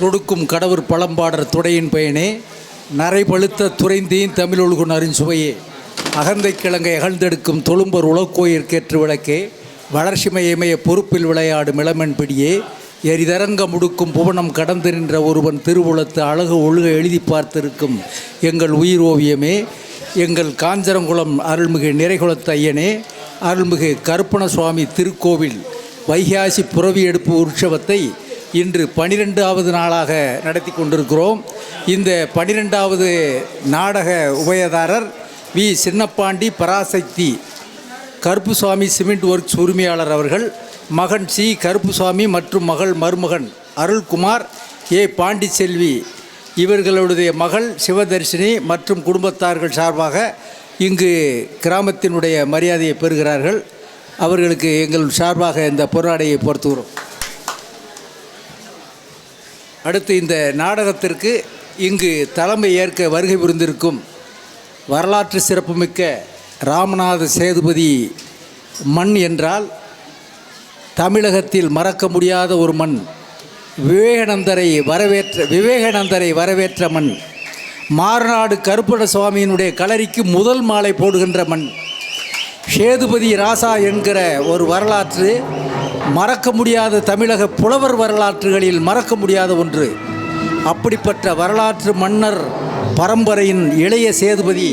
தொடுக்கும் கடவுர் பழம்பாடர் துடையின் பயனே நரைபழுத்த துறைந்தீன் தமிழொழுகு நறுஞ்சுவையே அகந்தை கிழங்கை அகழ்ந்தெடுக்கும் தொழும்பர் உலக்கோயிற்கேற்று விளக்கே வளர்ச்சிமையமைய பொறுப்பில் விளையாடும் இளமன் பிடியே எரிதரங்க முடுக்கும் புவனம் கடந்து நின்ற ஒருவன் திருவுளத்து அழகு ஒழுக எழுதி பார்த்திருக்கும் எங்கள் உயிர் ஓவியமே, எங்கள் காஞ்சரங்குளம் அருள்மிகு நிறைகுளத்து ஐயனே, அருள்மிகு கருப்பண சுவாமி திருக்கோவில் வைகாசி புரவி எடுப்பு உற்சவத்தை இன்று 12வது நாளாக நடத்தி கொண்டிருக்கிறோம். இந்த 12வது நாடக உபயதாரர் வி சின்னப்பாண்டி பராசக்தி கருப்புசுவாமி சிமெண்ட் ஒர்க்ஸ் உரிமையாளர் அவர்கள், மகன் சி கருப்புசுவாமி மற்றும் மருமகன் அருள்குமார் ஏ பாண்டிச்செல்வி இவர்களுடைய மகள் சிவதர்ஷினி மற்றும் குடும்பத்தார்கள் சார்பாக இங்கு கிராமத்தினுடைய மரியாதையை பெறுகிறார்கள். அவர்களுக்கு எங்கள் சார்பாக இந்த பொன்னாடையை பொறுத்துகிறோம். அடுத்து இந்த நாடகத்திற்கு இங்கு தலைமை ஏற்க வருகை புரிந்திருக்கும் வரலாற்று சிறப்புமிக்க ராமநாத சேதுபதி மண் என்றால் தமிழகத்தில் மறக்க முடியாத ஒரு மண். விவேகானந்தரை வரவேற்ற மண். மாறுநாடு கருப்பண சுவாமியினுடைய களரிக்கு முதல் மாலை போடுகின்ற மண். சேதுபதி ராசா என்கிற ஒரு வரலாற்று மறக்க முடியாத தமிழக புலவர் வரலாற்றுகளில் மறக்க முடியாத ஒன்று. அப்படிப்பட்ட வரலாற்று மன்னர் பரம்பரையின் இளைய சேதுபதி,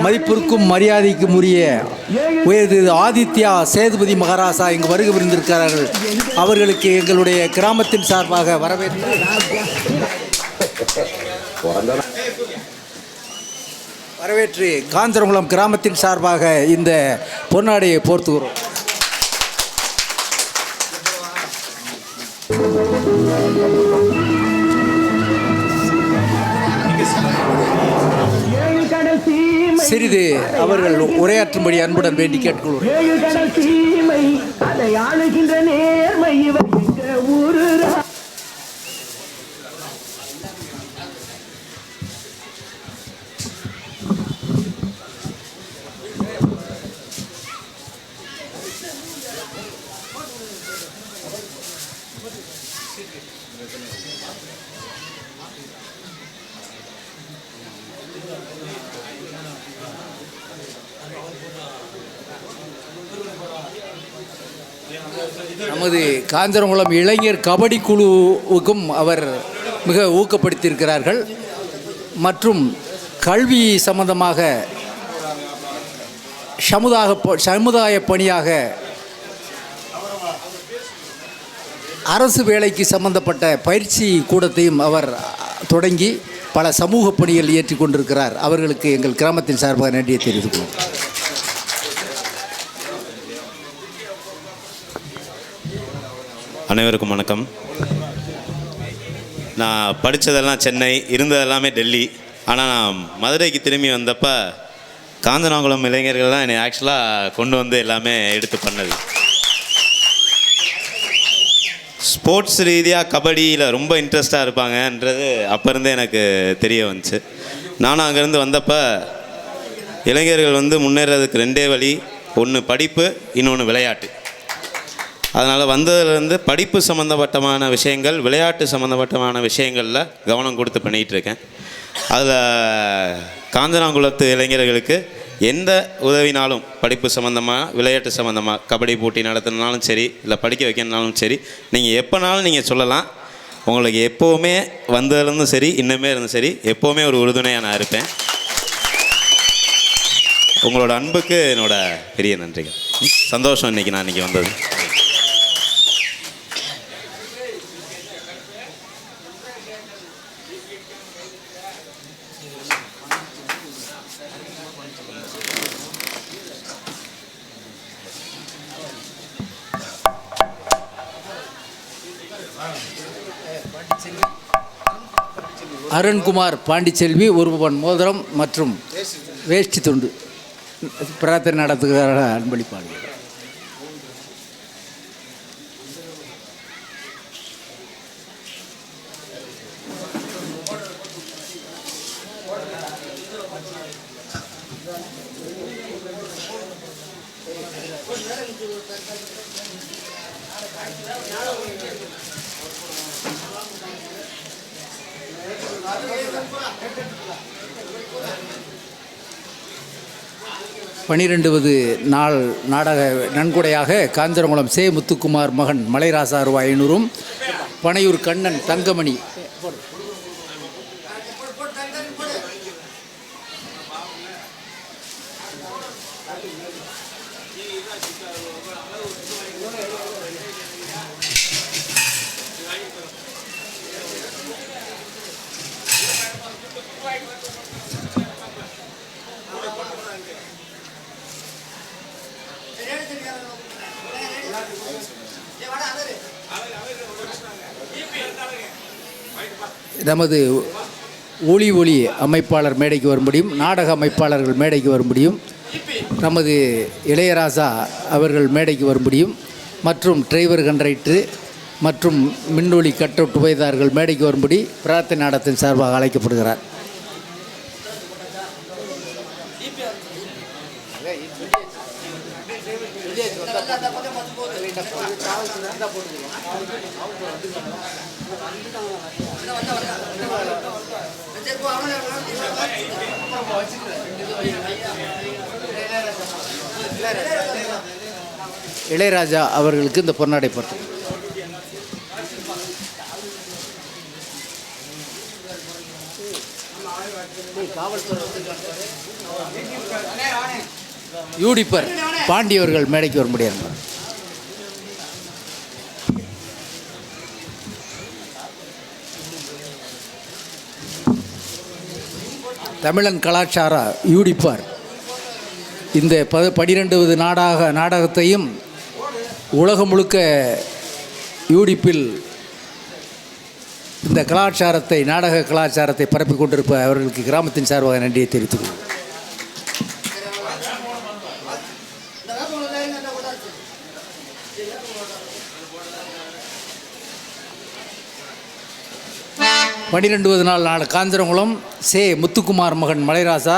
மதிப்பிற்கும் மரியாதைக்கும் உரிய ஆதித்யா சேதுபதி மகாராசா இங்கு வருகை புரிந்திருக்கிறார்கள். அவர்களுக்கு எங்களுடைய கிராமத்தின் சார்பாக வரவேற்று காஞ்சரங்குளம் கிராமத்தின் சார்பாக இந்த பொன்னாடையை போர்த்துகிறோம். சிறிது அவர்கள் உரையாற்றும்படி அன்புடன் வேண்டி கேட்டுக்கொள்வோம். நமது காஞ்சரங்குளம் இளைஞர் கபடி குழுவுக்கும் அவர் மிக ஊக்கப்படுத்தியிருக்கிறார்கள். மற்றும் கல்வி சம்பந்தமாக சமுதாய பணியாக அரசு வேலைக்கு சம்பந்தப்பட்ட பயிற்சி கூடத்தையும் அவர் தொடங்கி பல சமூக பணிகள் ஏற்றி கொண்டிருக்கிறார். அவர்களுக்கு எங்கள் கிராமத்தின் சார்பாக நன்றியை தெரிவித்துள்ளோம். அனைவருக்கும் வணக்கம். நான் படித்ததெல்லாம் சென்னை, இருந்ததெல்லாமே டெல்லி. ஆனால் நான் மதுரைக்கு திரும்பி வந்தப்போ காஞ்சனாங்குளம் இளைஞர்கள் தான் என்னை ஆக்சுவலாக கொண்டு வந்து எல்லாமே எடுத்து பண்ணது. ஸ்போர்ட்ஸ் ரீதியாக கபடியில் ரொம்ப இன்ட்ரெஸ்டாக இருப்பாங்கன்றது அப்போ இருந்தே எனக்கு தெரிய வந்துச்சு. நானும் அங்கேருந்து வந்தப்போ இளைஞர்கள் வந்து முன்னேறதுக்கு ரெண்டே வழி, ஒன்று படிப்பு, இன்னொன்று விளையாட்டு. அதனால் வந்ததுலேருந்து படிப்பு சம்மந்தப்பட்டமான விஷயங்கள், விளையாட்டு சம்மந்தப்பட்டமான விஷயங்களில் கவனம் கொடுத்து பண்ணிகிட்ருக்கேன். அதில் காஞ்சனாங்குளத்து இளைஞர்களுக்கு எந்த உதவினாலும், படிப்பு சம்மந்தமாக, விளையாட்டு சம்மந்தமாக, கபடி போட்டி நடத்தினாலும் சரி, இல்லை படிக்க வைக்கணுனாலும் சரி, நீங்கள் எப்போனாலும் நீங்கள் சொல்லலாம். உங்களுக்கு எப்போவுமே வந்ததுலேருந்தும் சரி, இன்னுமே இருந்தும் சரி, எப்போவுமே ஒரு உறுதுணையாக நான் இருப்பேன். உங்களோட அன்புக்கு என்னோட பெரிய நன்றிகள். சந்தோஷம் இன்றைக்கி நான் இன்றைக்கி வந்தது. அருண்குமார் பாண்டிச்செல்வி ஒருவன் மோதிரம் மற்றும் வேஷ்டி துண்டு பிரார்த்தனை நடத்துகிற அன்பளிப்பாளர். பனிரெண்டாவது நாள் நாடக நன்கொடையாக காஞ்சரங்குளம் சே முத்துக்குமார் மகன் மலைராசா ரூபாய் 500ம், பனையூர் கண்ணன் தங்கமணி நமது ஒளி அமைப்பாளர் மேடைக்கு வர முடியும், நாடக அமைப்பாளர்கள் மேடைக்கு வர முடியும், நமது இளையராஜா அவர்கள் மேடைக்கு வர முடியும், மற்றும் டிரைவர் கண்டக்டர் மற்றும் மின்னொளி கட்டவுட் உபயதாரர்கள் மேடைக்கு வரும்படி பிரார்த்தனை நாடகத்தின் சார்பாக அழைக்கப்படுகிறார். இளையராஜா அவர்களுக்கு இந்த பொன்னாடை பட்டம். யூடிப்பர் பாண்டியவர்கள் மேடைக்கு வர முடியாது. தமிழன் கலாச்சார யூடிப்பார் இந்த 12வது நாடகத்தையும் உலகம் முழுக்க யூடிப்பில் இந்த கலாச்சாரத்தை, நாடக கலாச்சாரத்தை பரப்பிக் கொண்டிருப்ப அவர்களுக்கு கிராமத்தின் சார்பாக நன்றியை தெரிவித்துக் கொள்கிறேன். பன்னிரெண்டாவது நாள் காஞ்சரங்குளம் சே முத்துக்குமார் மகன் மலைராசா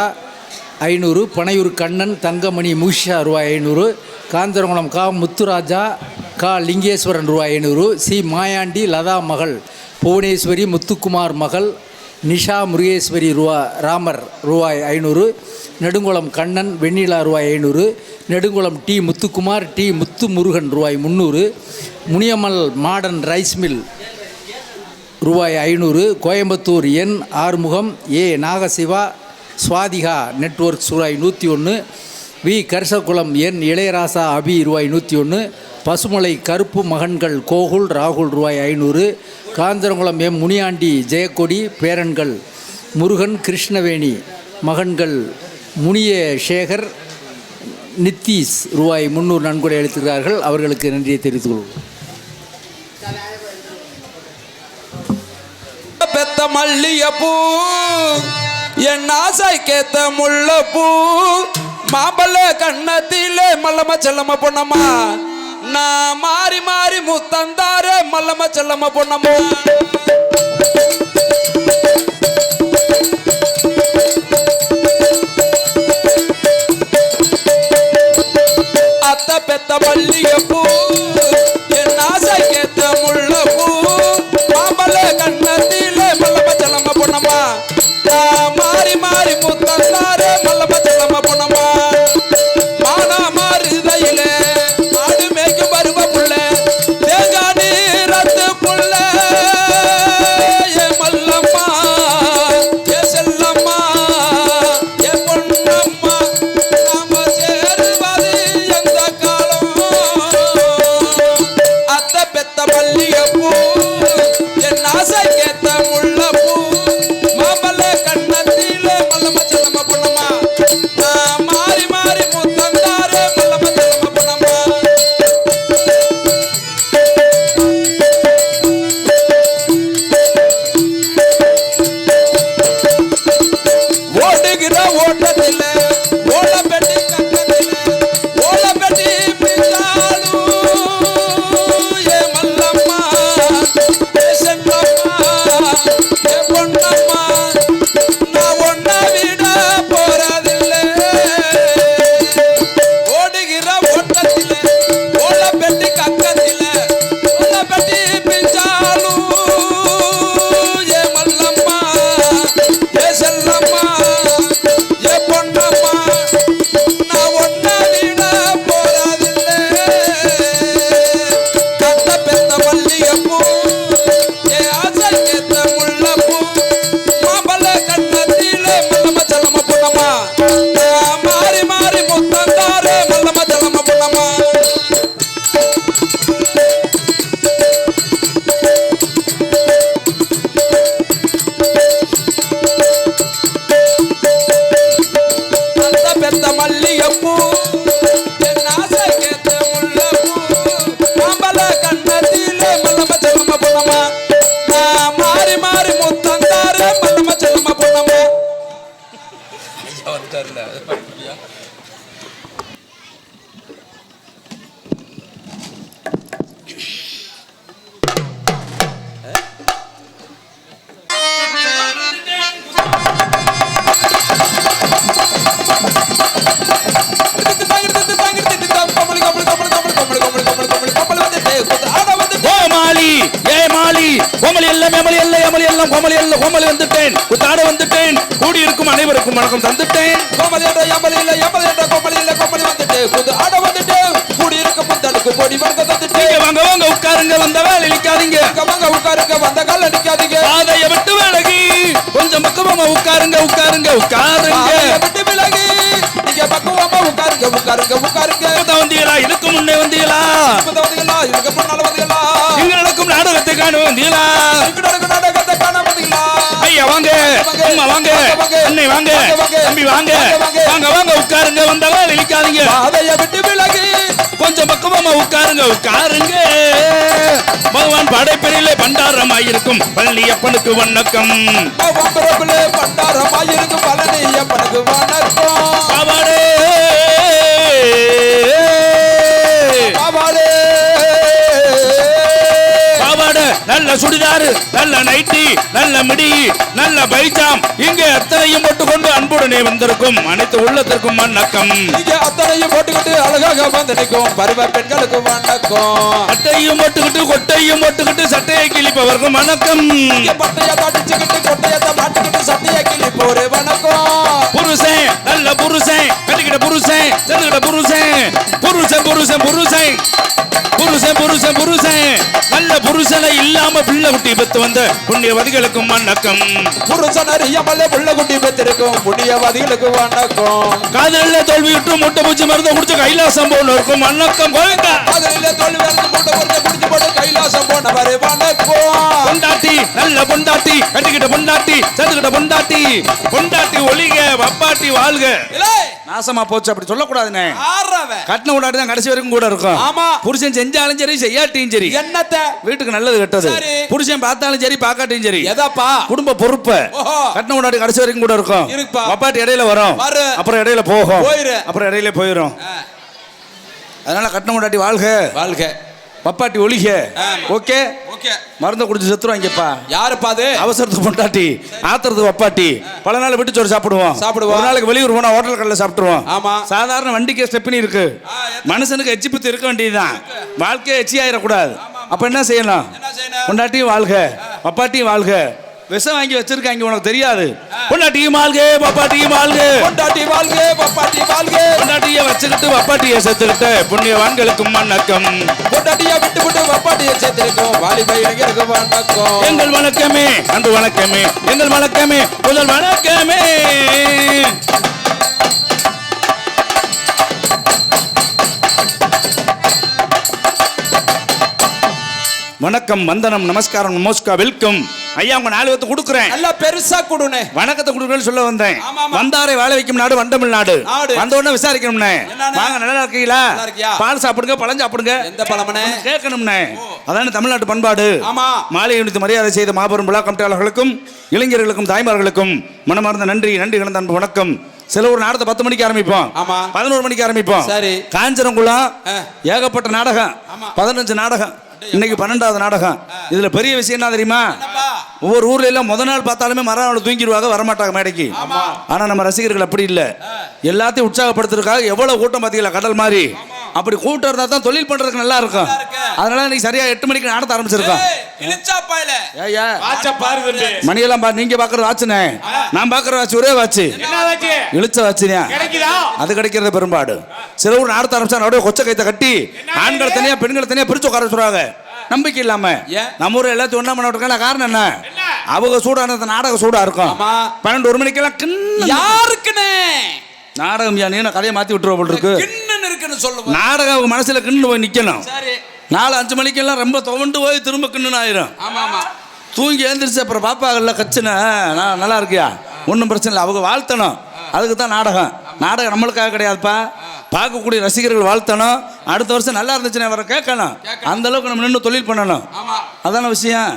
500, பனையூர் கண்ணன் தங்கமணி மூஷா ரூபாய் 500, காஞ்சரங்குளம் கா முத்துராஜா கா லிங்கேஸ்வரன் ரூபாய் 500, சி மாயாண்டி லதா மகள் புவனேஸ்வரி முத்துக்குமார் மகள் நிஷா முருகேஸ்வரி ராமர் ரூபாய் 500, நெடுங்குளம் கண்ணன் வெண்ணிலா ரூபாய் 500, நெடுங்குளம் டி முத்துக்குமார் டி முத்து முருகன் ரூபாய் 300, முனியமல் மாடர்ன் ரைஸ் மில் ரூபாய் 500, கோயம்புத்தூர் என் ஆறுமுகம் ஏ நாகசிவா சுவாதிகா நெட்வொர்க்ஸ் ரூபாய் 101, வி கரிசகுளம் என் இளையராசா அபி ரூபாய் 101, பசுமலை கருப்பு மகன்கள் கோகுல் ராகுல் ரூபாய் 500, காஞ்சரங்குளம் எம் முனியாண்டி ஜெயக்கொடி பேரன்கள் முருகன் கிருஷ்ணவேணி மகன்கள் முனிய சேகர் நித்தீஷ் ரூபாய் 300 நன்கொடை அளித்திருக்கிறார்கள். அவர்களுக்கு நன்றியை தெரிவித்துக் கொள்வோம். பெத்த மல்லியப்பூ என் ஆசைக்கேத்த முள்ளப்பூ மாம்பழ கண்ணத்திலே மல்லம செல்லம பொண்ணம்மா நான் மாறி மாறி முத்தந்தார மல்லம செல்லம பொண்ணம்மா அத்த பெத்த மல்லியப்பூ என் ஆசைக்கேத்த முள்ளப்பூ மாம்பழ கண்ணத்திலே மல்லம செல்லம பொண்ணம்மா நான் மாறி மாறி முத்தந்தார மல்லம செல்லம பொண்ணம்மா மானா மாறுதையிலே ஆடு மேய்க்கும் பருவ புள்ள தேங்காய் நீரத்து புள்ள ஏ மல்லம்மா ஏ செல்லம்மா ஏ பொன்னம்மா நாம சேருவது எந்த காலம் அத்த பெத்த மல்லிகைப்பூ என் ஆசைக்கேத்த முள்ளப்பூ மாம்பழ கண்ணத்திலே மல்லம செல்லம பொண்ணம்மா நான் மாறி மாறி முத்தந்தாரே மல்லம செல்லம பொண்ணம்மா ஓடுகிற ஓட்டத்தில ஓலப்பெட்டி கட்டத்தில ஓலப்பெட்டி பிடிச்சாலும் ஏ மல்லம்மா ஏ செல்லம்மா ஏ பொன்னம்மா நான் ஒன்ன விட போறதில்லை ஓடுகிற ஓட்டத்தில ஓலப்பெட்டி கக்கத்தில ஓலப்பெட்டி பிடிச்சாலும் ஏ மல்லம்மா தெரியல. கோமலி வந்துட்டேன், குத்தாட வந்துட்டேன், கூடியிருக்கும் அனைவருக்கும் வணக்கம் தந்துட்டேன். கோமலி என்ற எமலி இல்ல, எமலி என்ற கோமலி இல்ல, கோமலி வந்துட்டு குத்து ஆட வந்துட்டு கூடியிருக்கும் முத்தனுக்கு பொடி வணக்கம் தந்துட்டு. வாங்க வாங்க உட்காருங்க, வந்த வேலை நிக்காதீங்க. வாங்க உட்காருங்க, வந்த கால் அடிக்காதீங்க. பாதையை விட்டு விலகி கொஞ்சம் பக்கமா உட்காருங்க, உட்காருங்க, உட்காருங்க. பாதையை விட்டு விலகி நீங்க பக்குவமா உட்காருங்க, உட்காருங்க, உட்காருங்க. இப்பதான் வந்தீங்களா? இதுக்கு முன்னே வந்தீங்களா? இப்பதான் வந்தீங்களா? இதுக்கு முன்னால வந்தீங்களா? இங்க நடக்கும் நாடகத்தை காண வந்தீங்களா? இங்க நடக்கும் நாடகத்தை காண வந்தீங்களா? ஐயா வாங்க, அம்மா வாங்க, அண்ணே வாங்க, தம்பி வாங்க, வாங்க வாங்க உட்காருங்க, வந்த வேலை நிக்காதீங்க. பாதையை விட்டு விலகி கொஞ்சம் பக்குவமா உட்காருங்க, உட்காருங்க. பகவான் படைப்பிரிலே பண்டாரமாயிருக்கும் பழனியப்பனுக்கு வணக்கம். வம்பரப்பிலே பண்டாரமாயிருக்கும் பழனியப்பனுக்கு வணக்கம். பாவாடே பாவாடே பாவாடை, நல்ல சுடிதாரு, நல்ல நைட்டி, நல்ல மிடி, நல்ல பைஜாம், இங்க அத்தனையும் போட்டுக்கொண்டு அன்புடனே வந்திருக்கும் அனைத்து உள்ளத்திற்கும் வணக்கம். இங்க அத்தனையும் போட்டுக்கிட்டு அழகாக வந்து நிற்கும் பருவ பெண்களுக்கு வணக்கம். அட்டையும் போட்டுக்கிட்டு கொட்டையும் போட்டுக்கிட்டு சட்டையை கிழிப்பவர்க்கும் வணக்கம். இங்க பட்டைய தடிச்சுக்கிட்டு கொட்டையத்தை மாட்டிக்கிட்டு சட்டையை கிளி போரு வணக்கம். புருஷன், நல்ல புருஷன், கட்டிக்கிட்ட புருஷன், செத்துக்கிட்ட புருஷன், புருஷன் புருஷன் புருஷன் புருஷன் புருஷன் புருஷன், நல்ல புருஷனை இல்லாம பிள்ளை குட்டி பெத்து வந்த புண்ணியவதிகளுக்கும் வணக்கம். புருஷன் அறியாமலே புள்ள குட்டி பெற்றிருக்கும் புண்ணியவாதிகளுக்கு வணக்கம். காதலில தோல்வியுற்று முட்டை பூச்சி மருந்து குடிச்ச கைலாசம் போனவருக்கும் வணக்கம். கோவிந்தா. காதலிலே தோல்வி வந்து மூட்டை பொறுத்த குடிச்சு போட்டு கைலாசம் போனவரு வணக்கம். பொண்டாட்டி, நல்ல பொண்டாட்டி, கட்டிக்கிட்ட பொண்டாட்டி, சேர்த்துக்கிட்ட பொண்டாட்டி, பொண்டாட்டி ஒளிக, வப்பாட்டி வாழ்க. இல்லை நாசமா போச்சு அப்படி சொல்லக்கூடாதுண்ணே. ஆறவன் கட்டின கொண்டாடி தான் கடைசி வரைக்கும் கூட இருக்கும். ஆமா. புருஷன் செஞ்சாலும் சரி செய்யாட்டியும் சரி, என்னத்த வீட்டுக்கு நல்லது கெட்டது, சரி. புருஷன் பார்த்தாலும் சரி பார்க்காட்டியும் சரி, எதாப்பா குடும்ப பொறுப்பு ஓஹோ. கட்டின கொண்டாடி கடைசி வரைக்கும் கூட இருக்கும். இருக்குப்பா. வப்பாட்டி இடையில வரும், அப்புறம் இடையில போகும், போயிரு. அப்புறம் இடையில போயிரும். அதனால கட்டின கொண்டாடி வாழ்க, வாழ்க, வப்பாட்டி ஒளிக. Okay okay. மருந்த குடிச்சு செத்துருவாங்கப்பா. யாருப்பா அது? அவசரத்துக்கு பொண்டாட்டி, ஆத்திரத்துக்கு வப்பாட்டி. பல நாள் விட்டு சோறு சாப்பிடுவோம். சாப்பிடுவோம். ஒரு நாளைக்கு வெளியூர் போனா ஹோட்டல் கடையில் சாப்பிட்டுருவோம். ஆமா. சாதாரண வண்டிக்கு ஸ்டெப்னி இருக்கு. மனுஷனுக்கு எச்சி புத்தி இருக்க வேண்டியதுதான். வாழ்க்கையை எச்சி ஆயிடக்கூடாது. அப்ப என்ன செய்யலாம்? என்ன செய்யணும்? பொண்டாட்டியும் வாழ்க, வப்பாட்டியும் வாழ்க. விஷம் வாங்கி வச்சிருக்காங்க, உனக்கு தெரியாது. பொண்டாட்டியும் வாழ்க, வப்பாட்டியும் வாழ்க. பொண்டாட்டி வாழ்க, பப்பாட்டி வாழ்க. பொண்டாட்டியை வச்சுக்கிட்டு வப்பாட்டியை செத்துக்கிட்டு புண்ணியவான்களுக்கும் வணக்கம். பொண்டாட்டியை விட்டு விட்டு பப்பாட்டியை சேர்த்திருக்கோம் வாலிப இளைஞருக்கு வணக்கம். எங்கள் வணக்கமே அன்பு வணக்கமே, எங்கள் வணக்கமே முதல் வணக்கமே. வணக்கம், வந்தனம், நமஸ்காரம், நமஸ்கா, வெல்கம். ஐயா உங்க 4 பேத்து கொடுக்குறேன். நல்லா பெருசா கொடுனே. வணக்கத்தை கொடுக்குறேன்னு சொல்ல வந்தேன். ஆமா, ஆமா. வந்தாரை வாழ வைக்கும் நாடு வண்டமிழ் நாடு. வந்த உடனே விசாரிக்கணும்னே. என்னண்ணே? வாங்க, நல்லா இருக்கீங்களா? நல்லா இருக்கியா? பால் சாப்பிடுங்க, பழம் சாப்பிடுங்க. எந்த பழமனே? கேட்கணும்னே. அதான தமிழ்நாட்டு பண்பாடு. ஆமா. மாலை அணிவித்து மரியாதை செய்த மாபெரும் விழா கமிட்டியாளர்களுக்கும் இளைஞர்களுக்கும் தாய்மார்களுக்கும் மனமார்ந்த நன்றி, நன்றி கலந்த அன்பு வணக்கம். சில ஒரு நாடகத்தை 10 மணிக்கு ஆரம்பிப்போம். ஆமா. 11 மணிக்கு ஆரம்பிப்போம். சரி. காஞ்சனங்குளம் ஆ. ஏகப்பட்ட நாடகம். ஆமா. 15 நாடகம். இன்னைக்கு 12வது நாடகம். இதுல பெரிய விஷயம் என்ன தெரியுமா? என்னப்பா? ஒவ்வொரு ஊர்ல எல்லாம் முத நாள் பார்த்தாலுமே மறுநாள் தூங்கிடுவாங்க, வரமாட்டாங்க மேடைக்கு. ஆமா. ஆனா நம்ம ரசிகர்கள் அப்படி இல்ல. எல்லாத்தையும் உற்சாகப்படுத்துறதுக்காக எவ்வளவு கூட்டம் பாத்தீங்களா, கடல் மாதிரி. அப்படி கூட்டம் இருந்தா தான் தொழில் பண்றதுக்கு நல்லா இருக்கும். அதனால இன்னைக்கு சரியா 8 மணிக்கு நாடகம் ஆரம்பிச்சிருக்கோம். இழுச்சா பாயில. ஏய்யா வாட்ச பாருங்க. மணியெல்லாம் நீங்க பாக்குறது வாட்சுனே, நான் பாக்குற வாட்ச் ஒரே வாட்ச். என்ன வாட்ச்? இழுச்ச வாட்சுனியா கிடைக்குதா? அது கிடைக்கிறது பெரும்பாடு. சில ஊர் நாடகம் ஆரம்பிச்சா அப்படியே கொச்ச கைத்தை கட்டி ஆண்கள் தனியா பெண்கள் தனியா பிரிச்சு உட்கார சொல்றாங்க. நம்பிக்கை இல்லாம நம்ம ஊர் எல்லாத்தையும் ஒண்ணா பண்ண விட்டுருக்காங்க. காரணம் என்ன? அவங்க சூடானது நாடகம் சூடா இருக்கும். 12-1 மணிக்கெல்லாம் கிண்ணு யாருக்குனே நாடகம். நீ கதையை மாத்தி விட்டுருவ போல் இருக்கு. கிண்ணன் இருக்குன்னு சொல்லுங்க. நாடகம் அவங்க மனசுல கிண்ணு போய் நிக்கணும். சரி. 4-5 மணிக்கெல்லாம் ரொம்ப துவண்டு போய் திரும்ப கிண்ணுன்னு ஆயிரும். ஆமா ஆமா. தூங்கி எழுந்திரிச்சு அப்புறம் பாப்பாங்கள்ல கச்சுன நான் நல்லா இருக்கியா, ஒன்றும் பிரச்சனை இல்லை, அவங்க வாழ்த்தணும். அதுக்கு தான் நாடகம். நாடகம் நம்மளுக்காக கிடையாதுப்பா. பார்க்கக்கூடிய ரசிகர்கள் வாழ்த்தணும். அடுத்த வருஷம் நல்லா இருந்துச்சுன்னா அவரை கேட்கணும். அந்த அளவுக்கு நம்ம நின்று தொழில் பண்ணணும். அதான விஷயம்.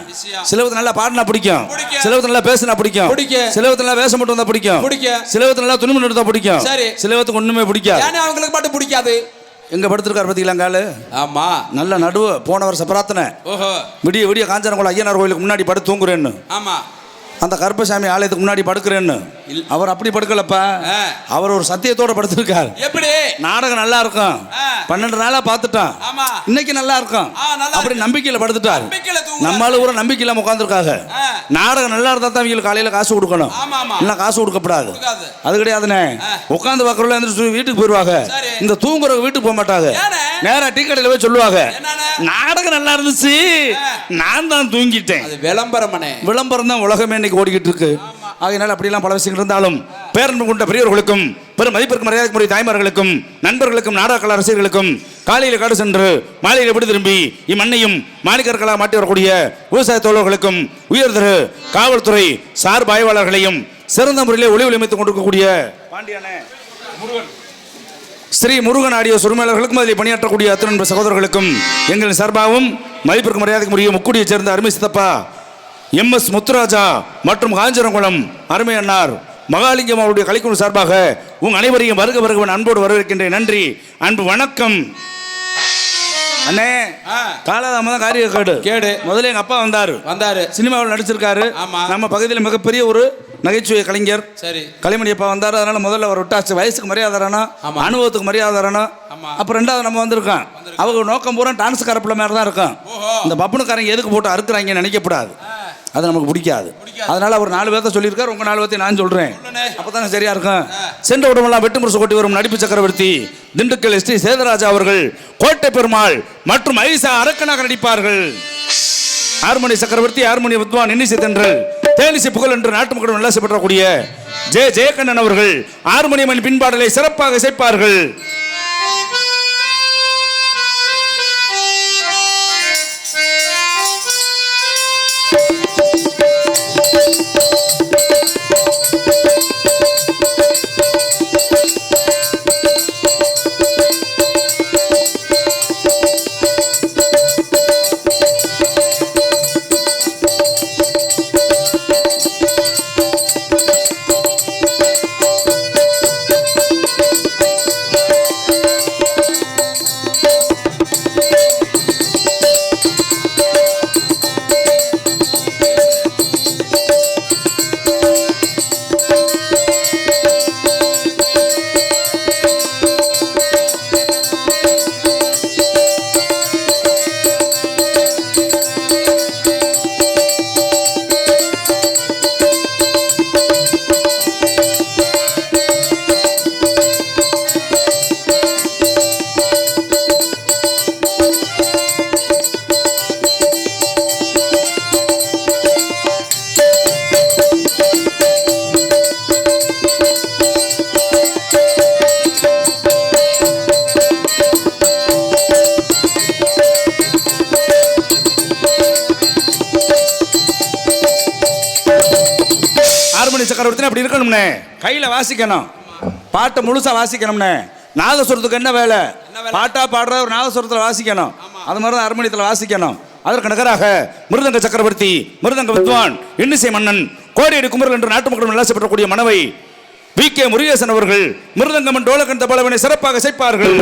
சிலவத்து நல்லா பாடினா பிடிக்கும், சிலவத்து நல்லா பேசினா பிடிக்கும், சிலவத்து நல்லா வேஷம் மட்டும் வந்தா பிடிக்கும், சிலவத்து நல்லா துணிமணி எடுத்தா பிடிக்கும், சிலவத்துக்கு ஒண்ணுமே பிடிக்காது. அவங்களுக்கு மட்டும் பிடிக்காது. எங்க படுத்திருக்காரு பாத்தீங்களா காலு? ஆமா, நல்ல நடுவு. போன வருஷம் பிரார்த்தனை, விடிய விடிய காஞ்சனகுளம் ஐயனார் கோயிலுக்கு முன்னாடி படுத்து தூங்குறேன்னு. ஆமா, அந்த கருப்பசாமி ஆலயத்துக்கு முன்னாடி படுக்கிறேன்னு. அவர் அப்படி படுக்கலப்பா, அவர் ஒரு சத்தியத்தோட படுத்திருக்காரு. எப்படி? நாடகம் நல்லா இருக்கும், 12 நாளா பார்த்துட்டான், இன்னைக்கு நல்லா இருக்கும் அப்படி நம்பிக்கையில படுத்துட்டார். நம்மளால ஒரு நம்பிக்கை இல்லாம உட்காந்துருக்காங்க. நாடகம் நல்லா இருந்தா தான் அவங்களுக்கு காலையில காசு கொடுக்கணும், இல்ல காசு கொடுக்கப்படாது. அது கிடையாதுண்ணே. உட்காந்து பார்க்கறவங்க வீட்டுக்கு போயிருவாங்க, இந்த தூங்குறவங்க வீட்டுக்கு போக மாட்டாங்க. நேரா டீ கடையில போய் சொல்லுவாங்க, நாடகம் நல்லா இருந்துச்சு, நான் தான் தூங்கிட்டேன். விளம்பரம் தான் உலகமே இன்னைக்கு ஓடிக்கிட்டு இருக்கு. ஆகையினால அப்படிலாம் பல விஷயங்கள் இருந்தாலும் பேரன்பு கொண்ட பெரியவர்களுக்கும் பெரும் மதிப்பிற்கும் மரியாதைக்குரிய தாய்மார்களுக்கும் நண்பர்களுக்கும் நாடக கலா ரசிகர்களுக்கும் காலையில் காடு சென்று மாலையில் எப்படி திரும்பி இம்மண்ணையும் மாணிக்கர்களாக மாற்றி வரக்கூடிய விவசாய தோழர்களுக்கும் உயர் திரு காவல்துறை சார்பு ஆய்வாளர்களையும் சிறந்த முறையிலே ஒளி ஒளிமைத்துக் கொண்டிருக்கக்கூடிய பாண்டியான முருகன் ஸ்ரீ முருகன் ஆடியோ சுருமையாளர்களுக்கும் அதில் பணியாற்றக்கூடிய அத்துணை சகோதரர்களுக்கும் எங்களின் சார்பாகவும் மதிப்பிற்கும் மரியாதைக்குரிய முக்குடியைச் சேர்ந்த அருமை சித்தப்பா MS முத்துராஜா மற்றும் காஞ்சனகுளம் அருமை அண்ணார் மகாலிங்கம் அவருடைய கலைக்குழு சார்பாக உங்கள் அனைவரையும் வருக வருகவன் அன்போடு வரவேற்கின்றேன். நன்றி, அன்பு, வணக்கம். அண்ணே, காலதாமதான் காரிய கேடு. முதல்ல எங்க அப்பா வந்தாரு, சினிமாவில் நடிச்சிருக்காரு. நம்ம பகுதியில் மிகப்பெரிய ஒரு நகைச்சுவை கலைஞர். கலைமணி அப்பா வந்தாரு. அதனால முதல்ல அவர் விட்டாச்சு. வயசுக்கு மரியாதை தரணும், அனுபவத்துக்கு மரியாதை தரணும். அப்புறம் ரெண்டாவது நம்ம வந்திருக்கோம். அவங்க நோக்கம் பூரா டான்ஸ் கரப்புல மாதிரி தான் இருக்கும். இந்த பப்புனுக்காரங்க எதுக்கு போட்டு அறுக்குறாங்க நினைக்கப்படாது, அது நமக்கு பிடிக்காது. அதனால அவர் 4 பேர்த்த சொல்லியிருக்காரு, உங்க 4 பேர்த்தையும் நான் சொல்றேன், அப்பதானே சரியா இருக்கும். சென்ற உடம்பெல்லாம் வெட்டு முரசு கொட்டி வரும் நடிப்பு சக்கரவர்த்தி திண்டுக்கல் ஸ்ரீ சேதராஜா அவர்கள் கோட்டை பெருமாள் மற்றும் ஐசா அரக்கனாக நடிப்பார்கள். ஹார்மோனி சக்கரவர்த்தி, ஹார்மோனி வித்வான், இன்னிசை தென்றல், தேனிசை புகழ் என்று நாட்டு மக்களும் நல்லா பெற்றக்கூடிய ஜெயகண்ணன் அவர்கள் ஹார்மோனியமின் பின்பாடலை சிறப்பாக இசைப்பார்கள். சக்கரவர்த்தி அப்படி இருக்கணும்னே, கையில வாசிக்கணும், பாட்டை முழுசா வாசிக்கணும்னே. நாதஸ்வரத்துக்கு என்ன வேலை? பாட்டா பாடுற ஒரு நாதஸ்வரத்தில் வாசிக்கணும். அது மாதிரி தான் ஹார்மோனியத்தில் வாசிக்கணும். அதற்கு நகராக மிருதங்க சக்கரவர்த்தி, மிருதங்க வித்வான், இன்னிசை மன்னன், கோடியடி குமரல் என்று நாட்டு மக்களும் நல்லா பெற்றக்கூடிய மனைவி VK முருகேசன் அவர்கள் மிருதங்கமன் டோலகன் தபாலவனை சிறப்பாக இசைப்பார்கள்.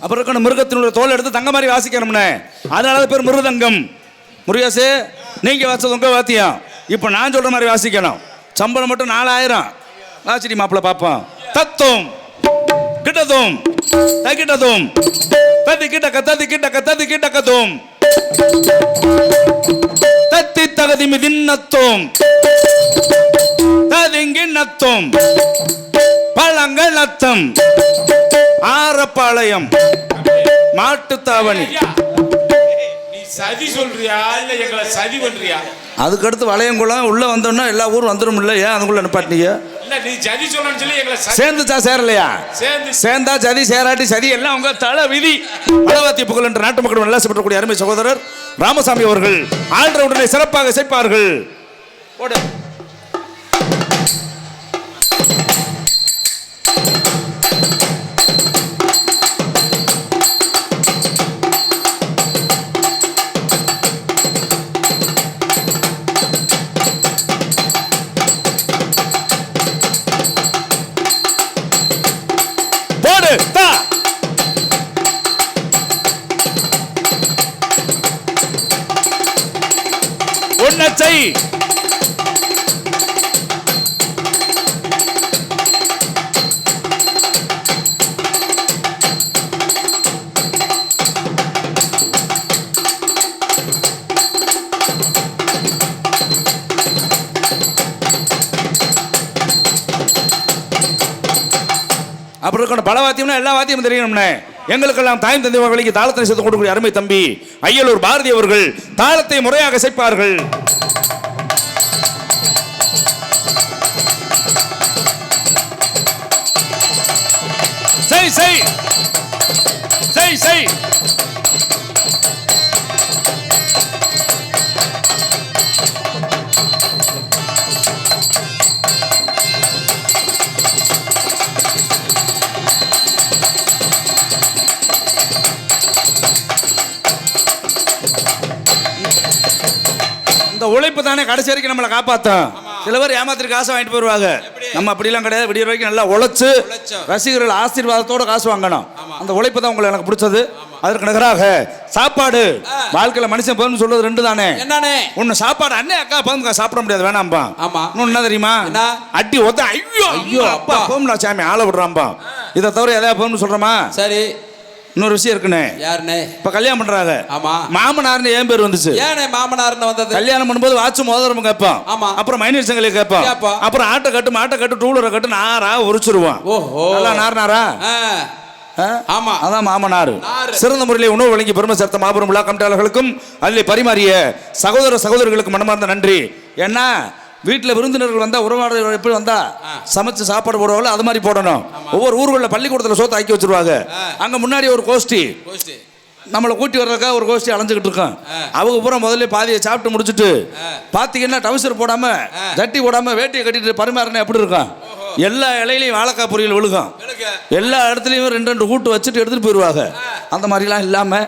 அப்புறம் மிருகத்தினுடைய தோல் எடுத்து தங்க மாதிரி வாசிக்கணும்னே, அதனால பேர் மிருதங்கம். முருகேசு நீங்க வாசது உங்க வாத்தியம், இப்போ நான் சொல்ற மாதிரி வாசிக்கணும். சம்பளம் மட்டும் 4000 வாசிடி மாப்பிள்ள பார்ப்போம். தத்தும் கிட்டதும் தகிட்டதும் தத்தி கிட்டக்க தத்தி கிட்டக்க தத்தி கிட்டக்கதும் தத்தி தகதி மிதின்னத்தும் ததிங்கின்னத்தும் பழங்கள் நத்தம் ஆரப்பாளையம் மாட்டுத்தாவணி. நீ சதி சொல்றியா இல்ல எங்களை சதி பண்றியா? அதுக்கடுத்து வளையங்குளம் உள்ள வந்தோம்னா எல்லா ஊரும் வந்துடும். இல்ல ஏன் அதுக்குள்ள நிப்பாட்டினீங்க? இல்ல நீ சதி சொல்லணும்னு சொல்லி எங்களை சேர்ந்துச்சா சேரலையா? சேர்ந்தா சதி, சேராட்டி சதி, எல்லாம் உங்க தலை விதி. அளவாத்தி புகழ் என்ற நாட்டு மக்கள் நல்லா செய்யப்படக்கூடிய அருமை சகோதரர் ராமசாமி அவர்கள் ஆல்ரவுண்டரை சிறப்பாக சேர்ப்பார்கள். ஒன்னச்சை அப்புறம் இருக்கணும். பல வாத்தியம்னா எல்லா வாத்தியமும் தெரியணும்னே. எங்களுக்கெல்லாம் தாயும் தந்தை மகளுக்கு தாளத்தை சேர்த்து கொடுக்கக்கூடிய அருமை தம்பி ஐயலூர் பாரதி அவர்கள் தாளத்தை முறையாக சேர்ப்பார்கள். செய் செய் செய் செய். உழைப்பு தானே கடைசி வரைக்கும் நம்மளை காப்பாற்றும். சில பேர் ஏமாத்திட்டு காசு வாங்கிட்டு போயிருவாங்க. நம்ம அப்படிலாம் கிடையாது. விடிய வரைக்கும் நல்லா உழைச்சு ரசிகர்கள் ஆசீர்வாதத்தோட காசு வாங்கணும். அந்த உழைப்பு தான் உங்களை எனக்கு பிடிச்சது. அதற்கு நிகராக சாப்பாடு. வாழ்க்கையில மனுஷன் பதினு சொல்றது 2 தானே. ஒன்னு சாப்பாடு அண்ணே அக்கா பதினு சாப்பிட முடியாது வேணாம்பா. இன்னொன்னு என்ன தெரியுமா? அட்டி ஒத்த ஐயோ ஐயோ அப்பா போம்னா சாமி ஆள விடுறாம்பா. இதை தவிர எதாவது போம்னு சொல்றோமா? சரி. இன்னொரு விஷயம் இருக்குண்ணே. யாருண்ணே? இப்ப கல்யாணம் பண்றாங்க. ஆமா. மாமனார்னு ஏன் பேர் வந்துச்சு? ஏனே மாமனார்னு வந்தது? கல்யாணம் பண்ணும்போது வாட்சு மோதிரம் கேட்பான். ஆமா. அப்புறம் மைனர் சங்கிலி கேட்பான். அப்புறம் ஆட்டை கட்டு மாட்டை கட்டு டூலரை கட்டு நாரா உரிச்சிருவான். ஓஹோ. நல்லா நார்னாரா? ஆமா. அதான் மாமனார். சிறந்த முறையில் உணவு வழங்கி பெருமை சேர்த்த மாபெரும் விழா கமிட்டியாளர்களுக்கும் அதில் பரிமாறிய சகோதர சகோதரிகளுக்கு மனமார்ந்த நன்றி. ஏன்னா வீட்டில் விருந்தினர்கள் வந்தா உறவாளர்கள் எப்படி வந்தா சமைச்சு சாப்பாடு போடுவாங்களோ அது மாதிரி போடணும். ஒவ்வொரு ஊர்களில் பள்ளிக்கூடத்தில் சோத்து ஆக்கி வச்சிருவாங்க. அங்க முன்னாடி ஒரு கோஷ்டி நம்மளை கூட்டி வர்றதுக்காக ஒரு கோஷ்டி அலைஞ்சுக்கிட்டு இருக்கோம். அவங்க பூரா முதல்ல பாதியை சாப்பிட்டு முடிச்சுட்டு பாத்தீங்கன்னா டவுசர் போடாம ஜட்டி போடாம வேட்டியை கட்டிட்டு பரிமாறினா எப்படி இருக்கும்? எல்லா இலையிலையும் வாழைக்காய் பொரியல் விழுகும். எல்லா இடத்துலையும் 2 கூட்டு வச்சுட்டு எடுத்துட்டு போயிடுவாங்க. அந்த மாதிரிலாம் இல்லாம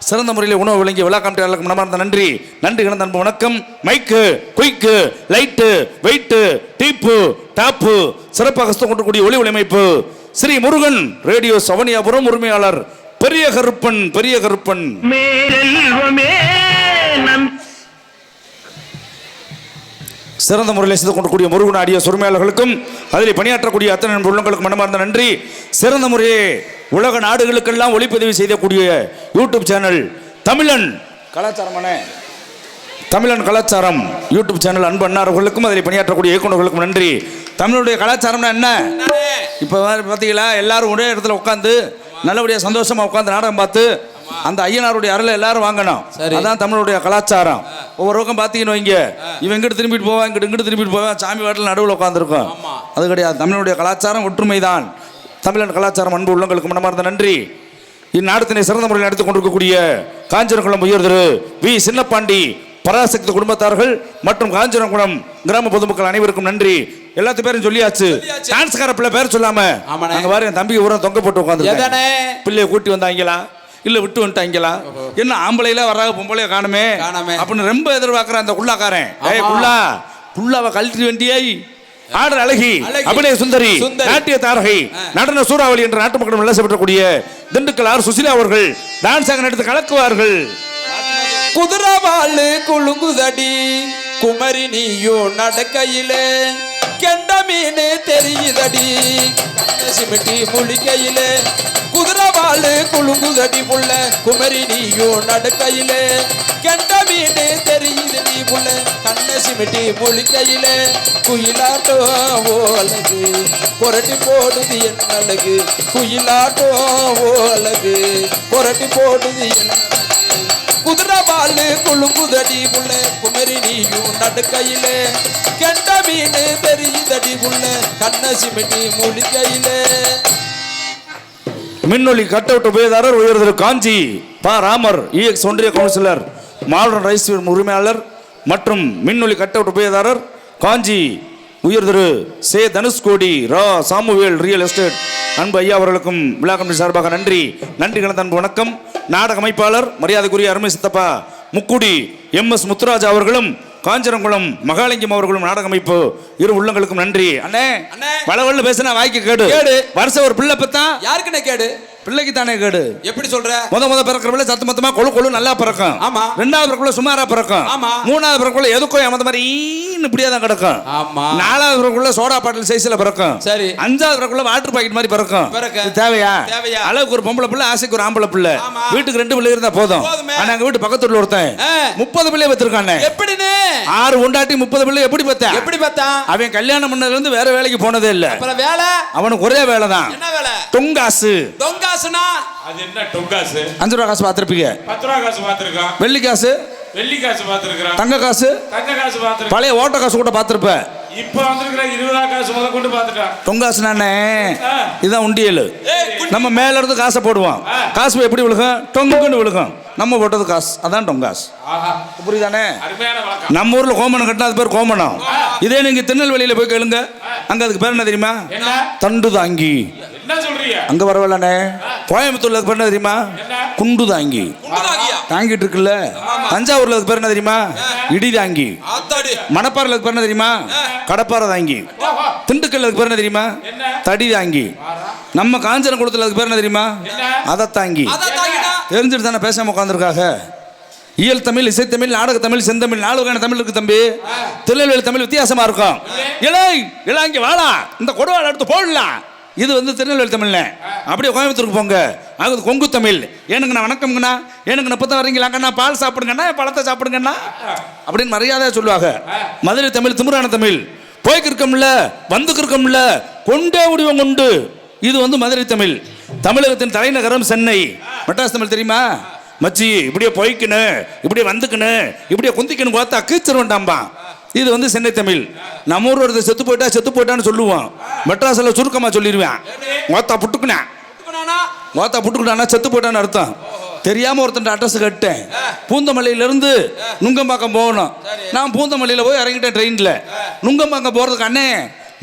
சிறந்த முறையில் உணவு வழங்கிய விழா கமிட்டியாளர்களுக்கு மனமார்ந்த நன்றி. நன்றி கலந்த அன்பு வணக்கம். மைக்கு, குயிக்கு, லைட்டு, வெயிட்டு, டீப்பு, டாப்பு, சிறப்பாக கொண்டக்கூடிய ஒளி ஒளிமைப்பு ஸ்ரீ முருகன் ரேடியோ சவனியாபுரம் உரிமையாளர் பெரிய கருப்பன். பெரிய கருப்பன் சிறந்த முறையில் செய்து கொண்டக்கூடிய முருகன் ஆடியோ உரிமையாளர்களுக்கும் அதில் பணியாற்றக்கூடிய அத்தனை உள்ளங்களுக்கு மனமார்ந்த நன்றி. சிறந்த முறையே உலக நாடுகளுக்கெல்லாம் ஒளிப்பதிவு செய்யக்கூடிய யூடியூப் சேனல் தமிழன் கலாச்சாரம் யூடியூப் சேனல் அன்பு அண்ணார்களுக்கும் அதில் பணியாற்றக்கூடிய இயக்குநர்களுக்கும் நன்றி. தமிழுடைய கலாச்சாரம்னா என்ன? இப்போ பார்த்தீங்களா, எல்லாரும் ஒரே இடத்துல உட்காந்து நல்லபடியாக சந்தோஷமாக உட்காந்து நாடகம் பார்த்து அந்த ஐயனாருடைய அருளை எல்லாரும் வாங்கணும். அதான் தமிழுடைய கலாச்சாரம். ஒவ்வொரு பக்கம் பார்த்தீங்கன்னு வைங்க, இவன் இங்கிட்டு திரும்பிட்டு போவான், இங்கிட்டு திரும்பிட்டு போவான், சாமி வாட்டில் நடுவில் உட்காந்துருக்கும். அது கிடையாது. தமிழுடைய கலாச்சாரம் ஒற்றுமை தான். தமிழன் கலாச்சாரம் அன்பு உள்ளங்களுக்கு மனமார்ந்த நன்றி. இந்நாடத்தினை சிறந்த முறையில் நடத்தி கொண்டிருக்கக்கூடிய காஞ்சிரகுளம் உயர் திரு வி சின்னப்பாண்டி பராசக்தி குடும்பத்தார்கள் மற்றும் காஞ்சிரகுளம் கிராம பொதுமக்கள் அனைவருக்கும் நன்றி. எல்லாத்து பேரும் சொல்லியாச்சு. டான்ஸ்கார பிள்ளை பேர் சொல்லாம அங்க பாரு, என் தம்பி ஊரம் தொங்க போட்டு உட்காந்து பிள்ளைய கூட்டி வந்தாங்களா இல்ல விட்டு வந்துட்டாங்களா, என்ன ஆம்பளையில வர்றாங்க பொம்பளைய காணுமே அப்படின்னு ரொம்ப எதிர்பார்க்கிறேன் அந்த குள்ளாக்காரன். குள்ளாவை கழட்டி வேண்டியை ஆடர் அழகி, அபிநய சுந்தரி, நாட்டிய தாரகை, நடன சூறாவளி என்ற நாட்டு மக்களும் விளாசப்படக்கூடிய திண்டுக்கல் ஆர் சுசிலா அவர்கள் டான்ஸ் ஆக நடத்தி கலக்குவார்கள். குதிரவாளு குலுங்குதடி குமரி நீயோ நடக்கையிலே, கெண்ட மீனு தெரியுதடி கண்ண சிமிட்டி முழிக்கையிலே. குதிரவாளு குலுங்குதடி புள்ள குமரி நீயோ நடக்கையிலே, கெண்ட மீனு தெரியுதடி புள்ள கண்ண சிமிட்டி முழிக்கையிலே. குயிலாட்டோ ஓலகு புரட்டி போடுது என் அழகு, குயிலாட்டோ ஓலகு புரட்டி போடுது என் குதிரவாளு குலுங்குதடி புள்ள குமரி நீயும் நடுக்கையிலே, கெண்ட மீனு தெரியுதடி புள்ள கண்ண சிமிட்டி முழிக்கையிலே. மின்னொலி கட்டவுட் உபயதாரர் உயர்திரு காஞ்சி பா ராமர் EX ஒன்றிய கவுன்சிலர் மாடர்ன் ரைஸ் உரிமையாளர் மற்றும் மின்னொலி கட்டவுட் உபயதாரர் காஞ்சி உயர்திரு சே தனுஷ்கோடி ரா சாமுவேல் ரியல் எஸ்டேட் அன்பு ஐயா அவர்களுக்கும் விழா கமிட்டி சார்பாக நன்றி. நன்றி கலந்த அன்பு வணக்கம். நாடக அமைப்பாளர் மரியாதைக்குரிய அருமை சித்தப்பா முக்குடி MS முத்துராஜா அவர்களும் காஞ்சிரங்குளம் மகாலிங்கம் அவர்களும் நாடக அமைப்பு இரு உள்ளங்களுக்கும் நன்றி. அண்ணே வளவல்ல பேசினா வாய்க்கு கேடு. வருஷம் ஒரு பிள்ளை பத்தா யாருக்குண்ணே கேடு? பிள்ளைக்கு தானே கேடு. எப்படி சொல்ற? முத பிறக்கிற பிள்ளை சத்து மொத்தமா கொழு நல்லா பிறக்கும். ஆமா. ரெண்டாவது பிறக்குள்ள சுமாரா பிறக்கும். ஆமா. மூணாவது பிறக்குள்ள எதுக்கும் அந்த மாதிரி இப்படியே தான் கிடக்கும். ஆமா. நாலாவது பிறக்குள்ள சோடா பாட்டில் சைஸ்ல பிறக்கும். சரி. அஞ்சாவது பிறக்குள்ள வாட்டர் பாக்கெட் மாதிரி பிறக்கும். தேவையா? அளவுக்கு ஒரு பொம்பளை பிள்ளை, ஆசைக்கு ஒரு ஆம்பளை பிள்ளை. வீட்டுக்கு 2 பிள்ளை இருந்தா போதும். ஆனா எங்க வீட்டு பக்கத்துல ஒருத்தன் 30 பிள்ளை பெற்றிருக்கானே. எப்படின்னு 6 உண்டாட்டி 30 பிள்ளை எப்படி பெத்த? எப்படி பெத்த? அவன் கல்யாணம் பண்ணதுல இருந்து வேற வேலைக்கு போனதே இல்ல. அப்புறம் வேலை அவனுக்கு ஒரே வேலை தான். என்ன வேலை? தொங்காசு. தொங்காசுனா அது என்ன தொங்காசு? 5 ரூபா காசு பாத்திருப்பீங்க. 10 ரூபா காசு பாத்திருக்கான். வெள்ளி காசு பாத்திருக்கான். தங்க காசு பாத்திருக்கான். பழைய ஓட்ட காசு கூட பாத்திருப்ப. இப்ப வந்திருக்கிற 20 ரூபா காசு முத கொண்டு பாத்துட்டான். தொங்காசு நானே இதான் உண்டியல். நம்ம மேல இருந்து காசை போடுவோம். காசு எப்படி விழுகும்? டொங்குன்னு விழுகும். நம்ம போட்டது காசு, அதான் டொங்காசு. புரியுதானே? நம்ம ஊர்ல கோமணம் கட்டினா அது பேர் கோமணம். இதே நீங்க திருநெல்வேலியில போய் கேளுங்க, அங்க அதுக்கு பேர் என்ன தெரியுமா? தண்டு தாங்கி. என்ன சொல்றீங்க? அங்க வரவல்லனே கோயம்புத்தூர்ல அதுக்கு பேர் என்ன தெரியுமா? குண்டு தாங்கி. தாங்கிட்டு இருக்குல்ல. தஞ்சாவூர்ல அதுக்கு பேர் என்ன தெரியுமா? இடி தாங்கி. மணப்பாறையில் அதுக்கு பேர் என்ன தெரியுமா? கடப்பாறை தாங்கி. திண்டுக்கல் அதுக்கு பேர் என்ன தெரியுமா? தடி தாங்கி. நம்ம காஞ்சனகுளத்துல அதுக்கு பேர் என்ன தெரியுமா? அதை தாங்கி. தெரிஞ்சுட்டு தானே பேசாம உட்காந்துருக்காங்க. இயல் தமிழ், இசைத்தமிழ், நாடக தமிழ், செந்தமிழ் 4 வகையான தமிழ் இருக்கு தம்பி. திருநெல்வேலி தமிழ் வித்தியாசமா இருக்கும். இளா இங்க வாழா, இந்த கொடுவாள் எடுத்து போடலாம். இது வந்து திருநெல்வேலி தமிழ்ல. அப்படியே கோயம்புத்தூருக்கு போங்க, அது கொங்கு தமிழ். ஏனுங்கண்ணா வணக்கம்ங்கண்ணா, ஏனுங்கண்ணா இப்போ தான் வரீங்களாங்கண்ணா, பால் சாப்பிடுங்கண்ணா, பழத்தை சாப்பிடுங்கண்ணா அப்படின்னு மரியாதையாக சொல்லுவாங்க. மதுரை தமிழ் திமுறான தமிழ். போய்க்கு இருக்கோம்ல, வந்துக்கு இருக்கோம்ல, கொண்டே முடிவம் கொண்டு. இது வந்து மதுரை தமிழ். தமிழகத்தின் தலைநகரம் சென்னை. மெட்ராஸ் தமிழ் தெரியுமா? மச்சி இப்படியே போய்க்குன்னு, இப்படியே வந்துக்குன்னு, இப்படியே குந்திக்கணும் பார்த்தா கீச்சிருவண்டாம்பா. இது வந்து சென்னை தமிழ். நம்ம ஊர் ஒருத்தர் செத்து போயிட்டான்னு சொல்லுவோம். மெட்ராஸில் சுருக்கமாக சொல்லிடுவேன். ஓத்தா புட்டுக்குனானா செத்து போயிட்டான்னு அர்த்தம். தெரியாமல் ஒருத்தன் அட்ரஸ் கேட்டேன். பூந்தமல்லியிலேருந்து நுங்கம்பாக்கம் போகணும். நான் பூந்தமல்லியில் போய் இறங்கிட்டேன் ட்ரெயினில். நுங்கம்பாக்கம் போகிறதுக்கு அண்ணே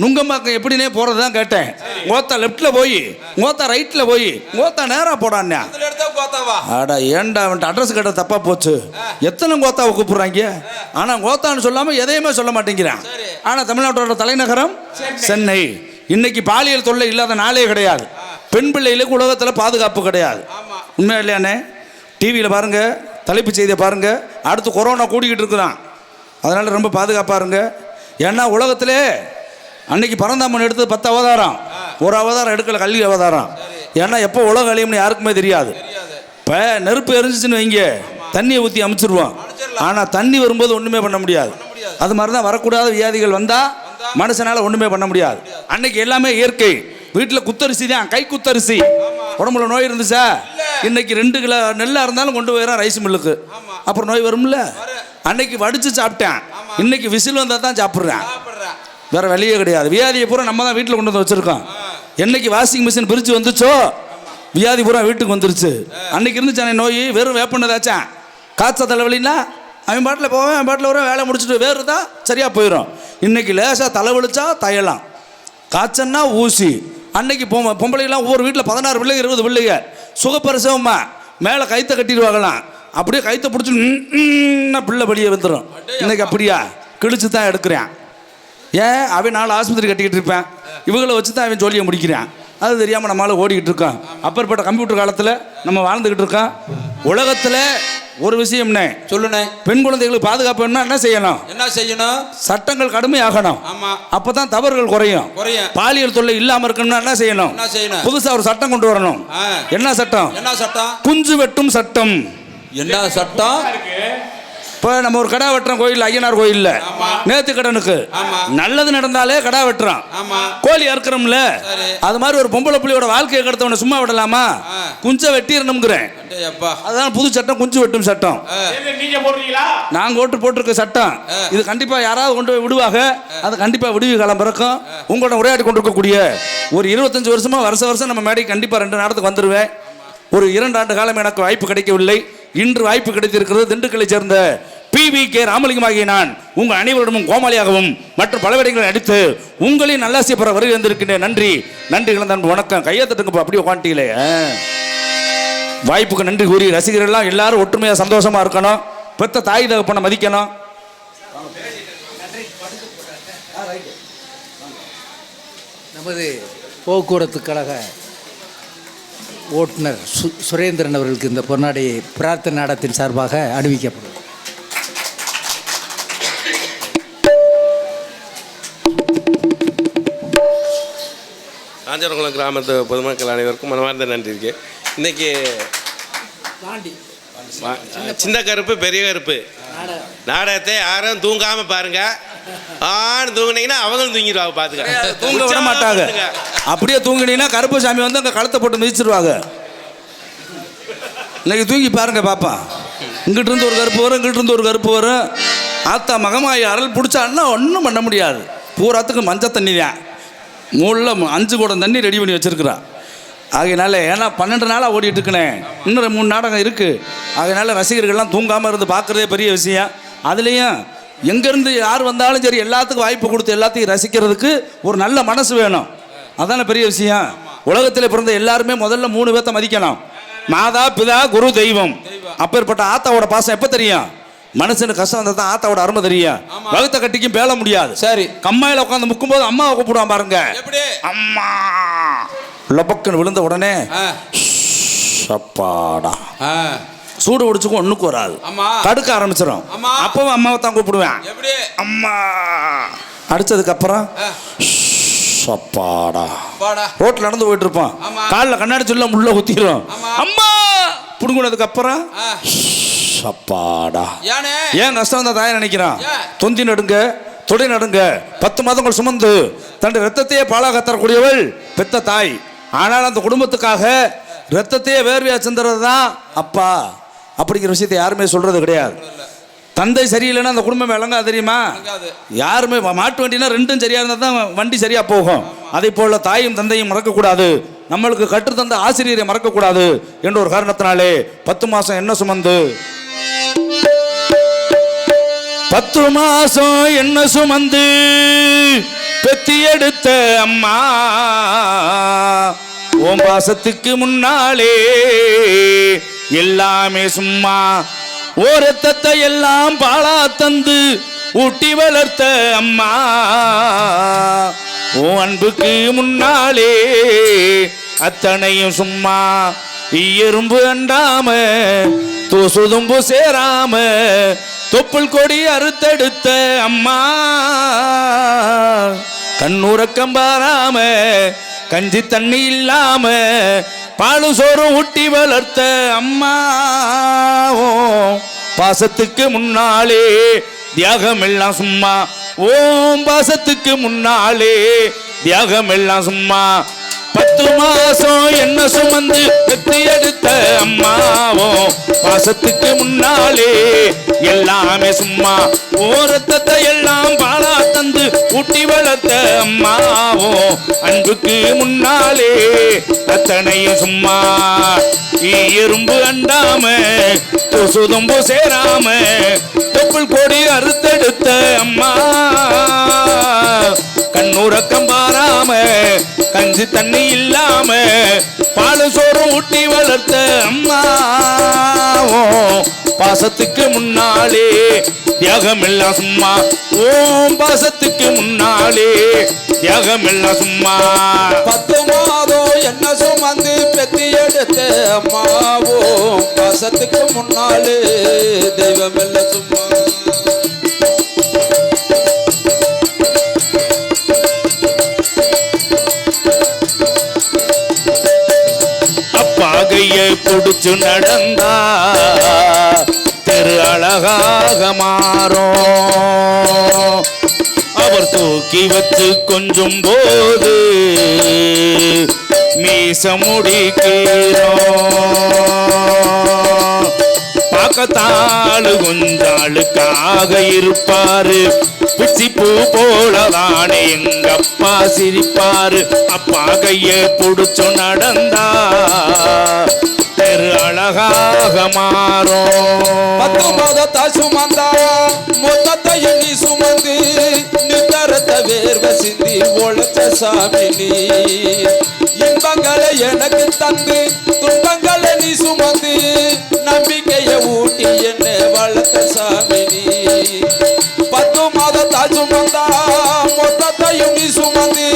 நுங்கம்பாக்கம் எப்படின்னே போகிறது தான் கேட்டேன். ஓத்தா லெஃப்டில் போய், ஓத்தா ரைட்டில் போய், ஓத்தா நேராக போடாண்ணே. கோத்தாவா? ஆடா ஏன்டா அவன்ட்டு அட்ரஸ் கேட்ட தப்பா போச்சு. எத்தனை கோத்தாவை கூப்பிடுறாங்க, ஆனா கோத்தான்னு சொல்லாம எதையுமே சொல்ல மாட்டேங்கிறான். ஆனா தமிழ்நாட்டோட தலைநகரம் சென்னை. இன்னைக்கு பாலியல் தொல்லை இல்லாத நாளே கிடையாது. பெண் பிள்ளைகளுக்கு உலகத்தில் பாதுகாப்பு கிடையாது. உண்மையா இல்லையானே? டிவியில் பாருங்க, தலைப்பு செய்தியை பாருங்க. அடுத்து கொரோனா கூடிக்கிட்டு இருக்குதான். அதனால ரொம்ப பாதுகாப்பாக இருங்க. ஏன்னா உலகத்திலே அன்னைக்கு பரந்தாமன் எடுத்தது 10 அவதாரம், ஒரு அவதாரம் எடுக்கல, கல்வி அவதாரம். ஏன்னா எப்போ உலகம் அழியும்னு யாருக்குமே தெரியாது. இப்போ நெருப்பு எரிஞ்சிச்சுன்னு வைங்க, தண்ணியை ஊற்றி அமைச்சிருவோம். ஆனால் தண்ணி வரும்போது ஒன்றுமே பண்ண முடியாது. அது மாதிரி தான் வரக்கூடாத வியாதிகள் வந்தால் மனுஷனால் ஒன்றுமே பண்ண முடியாது. அன்னைக்கு எல்லாமே இயற்கை. வீட்டில் குத்தரிசி தான், கை குத்தரிசி. உடம்புல நோய் இருந்துச்சா, இன்னைக்கு 2 கிலோ நெல்லாக இருந்தாலும் கொண்டு போயிடறான் ரைஸ் மில்லுக்கு. அப்புறம் நோய் வரும்ல. அன்னைக்கு வடித்து சாப்பிட்டேன், இன்னைக்கு விசில் வந்தால் தான் சாப்பிட்றேன். வேற வழியே கிடையாது. வியாதியை பூரா நம்ம தான் வீட்டில் கொண்டு வந்து வச்சிருக்கோம். என்னைக்கு வாஷிங் மிஷின் பிரித்து வந்துச்சோ வியாதி பூரா வீட்டுக்கு வந்துருச்சு. அன்னைக்கு இருந்துச்சானே நோய், வெறும் வேப்பண்ணதாச்சான். காய்ச்ச தலைவலின்னா அவன் பாட்டில் போவேன், அவன் பாட்டில் வர வேலை முடிச்சுட்டு வேறு தான் சரியாக போயிடும். இன்னைக்கு லேசாக தலைவலிச்சா தையலாம், காய்ச்சன்னா ஊசி. அன்னைக்கு பொம்பளைலாம் ஒவ்வொரு வீட்டில் 16 பிள்ளைங்க 20 பிள்ளைங்க சுகப்பிரசவமா மேலே கைத்தை கட்டிடுவாங்களாம். அப்படியே கைத்தை பிடிச்சி பிள்ளை படியே வந்துடும். இன்னைக்கு அப்படியா கிழிச்சு தான் எடுக்கிறேன். ஏன் அவன் 4 ஆஸ்பத்திரி கட்டிக்கிட்டு இருப்பேன், இவங்களை வச்சு தான் அவன் ஜோலியை முடிக்கிறான். அது தெரியாமல் நம்மளால் ஓடிக்கிட்டு இருக்கோம். அப்பேற்பட்ட கம்ப்யூட்டர் காலத்தில் நம்ம வாழ்ந்துக்கிட்டு இருக்கோம். உலகத்தில் ஒரு விஷயம்னே சொல்லுனே, பெண் குழந்தைகளுக்கு பாதுகாப்பு என்ன செய்யணும்? என்ன செய்யணும்? சட்டங்கள் கடுமையாகணும். அப்பதான் தவறுகள் குறையும். பாலியல் தொல்லை இல்லாம இருக்கணும்னா என்ன செய்யணும்? புதுசா ஒரு சட்டம் கொண்டு வரணும். என்ன சட்டம்? என்ன சட்டம்? குஞ்சு வெட்டும் சட்டம். என்ன சட்டம்? இப்போ நம்ம ஒரு கடா வெட்டுறோம் கோயில், ஐயனார் கோயில்ல நேத்து கடனுக்கு நல்லது நடந்தாலே கடா வெட்டுறோம், கோழி அறுக்கிறோம்ல. அது மாதிரி ஒரு பொம்பளை புள்ளியோட வாழ்க்கையை கடத்தவனை சும்மா விடலாமா? குஞ்சை வெட்டிடணுங்கிறேன். அதான் புது சட்டம், குஞ்சு வெட்டும் சட்டம். நாங்க ஓட்டு போட்டிருக்க சட்டம் இது. கண்டிப்பா யாராவது கொண்டு போய் விடுவாங்க. அது கண்டிப்பா விடுவி காலம் பிறக்கும். உங்களோட உரையாடி கொண்டிருக்கக்கூடிய ஒரு 25 வருஷமா வருஷம் நம்ம மேடைக்கு கண்டிப்பா 2 நேரத்துக்கு வந்துருவேன். ஒரு 2 ஆண்டு காலம் எனக்கு வாய்ப்பு கிடைக்கவில்லை. இன்று வாய்ப்பு கிடைத்திருக்கிறது. திண்டுக்கலை சேர்ந்த PVK ராமலிங்கம் ஆகிய நான் உங்கள் அனைவரிடமும் கோமாளியாகவும் மற்ற பல விடங்களை அடித்து உங்களையும் நல்லாசிய பெற வருகை வந்திருக்கின்றேன். நன்றி நன்றி இழந்தான் வணக்கம். கையை தட்டுங்கப்பா. அப்படியே உட்காந்துட்டீங்களே. வாய்ப்புக்கு நன்றி கூறி ரசிகர்கள்லாம் எல்லாரும் ஒற்றுமையாக சந்தோஷமா இருக்கணும். பெத்த தாய் தகப்பனை மதிக்கணும். நமது போக்குவரத்து கழக ஓட்டுநர் சுரேந்திரன் அவர்களுக்கு இந்த பொன்னாடியை பிரார்த்தனை நாடகத்தின் சார்பாக அணிவிக்கப்படும். காஞ்சனகுளம் கிராமத்து பொதுமக்கள் அனைவருக்கும் மனமார்ந்த நன்றி இருக்கு. இன்னைக்கு சின்ன கருப்பு பெரிய கருப்பு நாடகத்தை யாரும் தூங்காம பாருங்க. தூங்குனீங்கன்னா அவங்களும் தூங்கிடுவாங்க. பாத்துக்க, தூங்க விட மாட்டாங்க. அப்படியே தூங்கினீங்கன்னா கருப்பு சாமி வந்து அங்கே கழுத்தை போட்டு மிதிச்சிருவாங்க. இன்னைக்கு தூங்கி பாருங்க பாப்பா. இங்கிட்டு இருந்து ஒரு கருப்பு வரும், இங்கிட்டு இருந்து ஒரு கருப்பு வரும். ஆத்தா மகமாயி அறல் பிடிச்சான்னா ஒன்றும் பண்ண முடியாது. பூராத்துக்கு மஞ்சள் தண்ணி தான். மூணில் 5 குடம் தண்ணி ரெடி பண்ணி வச்சிருக்கிறான். ஆகையினால ஏன்னா 12 நாளாக ஓடிட்டு இருக்கேன். இன்னும் 3 நாடகம் இருக்குது. ஆகையினால ரசிகர்கள்லாம் தூங்காமல் இருந்து பார்க்குறதே பெரிய விஷயம். அதுலேயும் எங்கேருந்து யார் வந்தாலும் சரி எல்லாத்துக்கும் வாய்ப்பு கொடுத்து எல்லாத்தையும் ரசிக்கிறதுக்கு ஒரு நல்ல மனசு வேணும். அதான பெரிய விஷயம். உலகத்தில் பிறந்த எல்லாருமே முதல்ல 3 பேர்த்த மதிக்கணும். மாதா பிதா குரு தெய்வம். அப்பேற்பட்ட ஆத்தாவோட பாசம் எப்போ தெரியும்? மனுஷனுக்கு கஷ்டம் வந்தால் தான் ஆத்தாவோட அருமை தெரியும். வகுத்த கட்டிக்கும் பேல முடியாது. சரி, கம்மாயில் உட்காந்து முக்கும்போது அம்மாவை கூப்பிடுவான் பாருங்க. அம்மா லபக்குன்னு விழுந்த உடனே சப்பாடா சூடு ஒடிச்சுக்கும் ஒண்ணுக்கு வராது, தடுக்க ஆரம்பிச்சிடும். அப்பவும் அம்மாவை தான் கூப்பிடுவேன். அம்மா அடிச்சதுக்கு அப்புறம் சப்பாடா. ரோட்ல நடந்து போயிட்டு இருப்பான், காலில் கண்ணாடி சொல்ல முள்ள குத்திரும். அம்மா புடுங்கினதுக்கு அப்புறம் சப்பாடா. ஏன் கஷ்டம் தான் தாயை நினைக்கிறான். தொந்தி நடுங்க, தொடை நடுங்க. 10 மாதங்கள் சுமந்து தன் ரத்தத்தையே பாலாக தரக்கூடியவள் பெத்த தாய். ஆனால் அந்த குடும்பத்துக்காக ரத்தத்தையே வேர்வையா சிந்துறது தான் அப்பா. அப்படிங்கிற விஷயத்தை யாருமே சொல்றது கிடையாது. தந்தை சரியில்லைன்னா அந்த குடும்பம் விளங்கா தெரியுமா? யாருமே மாட்டு வண்டினா 2ம் சரியா இருந்தால் தான் வண்டி சரியா போகும். அதே போல தாயும் தந்தையும் மறக்கக்கூடாது. நம்மளுக்கு கற்றுத்தந்த ஆசிரியரை மறக்கக்கூடாது என்ற ஒரு காரணத்தினாலே 10 மாதம் என்ன சுமந்து 10 மாசம் என்ன சுமந்து பெத்தி எடுத்த அம்மா ஓம் பாசத்துக்கு முன்னாலே எல்லாமே சும்மா ஓரத்தத்தை எல்லாம் பாலா தந்து ஊட்டி வளர்த்த அம்மா ஓ அன்புக்கு முன்னாலே அத்தனையும் சும்மா எறும்பு அண்டாம தூசுதும்பு சேராம தொப்புள் கொடி அறுத்தெடுத்த அம்மா கண்ணுறக்கம் பாராம கஞ்சி தண்ணி இல்லாம பாலும் சோறும் ஊட்டி வளர்த்த அம்மா பாசத்துக்கு முன்னாலே தியாகம் எல்லாம் சும்மா ஓம் பாசத்துக்கு முன்னாலே தியாகம் எல்லாம் சும்மா 10 மாசம் என்ன சுமந்து பெத்து எடுத்த அம்மாவோ பாசத்துக்கு முன்னாலே எல்லாமே சும்மா ஓரத்தத்தை எல்லாம் பாலா தந்து ஊட்டி வளர்த்த அம்மாவோ அன்புக்கு முன்னாலே அத்தனையும் சும்மா எறும்பு அண்டாம சுதும்பு சேராம தொப்புள் கொடி அறுத்தெடுத்த அம்மா கண்ணுறக்கம் பாராம கஞ்சி தண்ணி இல்லாம பாலு சோறும் ஊட்டி வளர்த்த அம்மா பாசத்துக்கு முன்னாலே தியாகம் எல்லாம் சும்மா ஓம் பாசத்துக்கு முன்னாலே தியாகம் எல்லாம் சும்மா 10 மாதம் என்ன சுமந்து பெத்தி எடுத்த அம்மாவோ பாசத்துக்கு முன்னாலே தெய்வம் இல்ல சும்மா அப்பாகையை புடிச்சு நடந்தா தெரு அழகாக மாறும் அவர் தூக்கி வச்சு கொஞ்சம் போது மீச முடிக்கிறோம் பார்க்கத்தாளு கொஞ்சாளுக்காக இருப்பாரு பிச்சி பூ போலதானே எங்க அப்பா சிரிப்பாரு அப்பா கைய புடிச்சு நடந்தா தெரு அழகாக மாறும் 10 மாதத்தா சுமந்தா மொத்தத்தையும் நீ சுமந்து நித்தரத்த வேர்வை சிந்தி ஒழைச்ச சாமி நீ இன்பங்களை எனக்கு தந்து துன்பங்களை நீ சுமந்து நம்பிக்கையை ஊட்டி என்ன வளர்த்த சாமி நீ 10 மாதத்தா சுமந்தா மொத்தத்தையும் நீ சுமந்து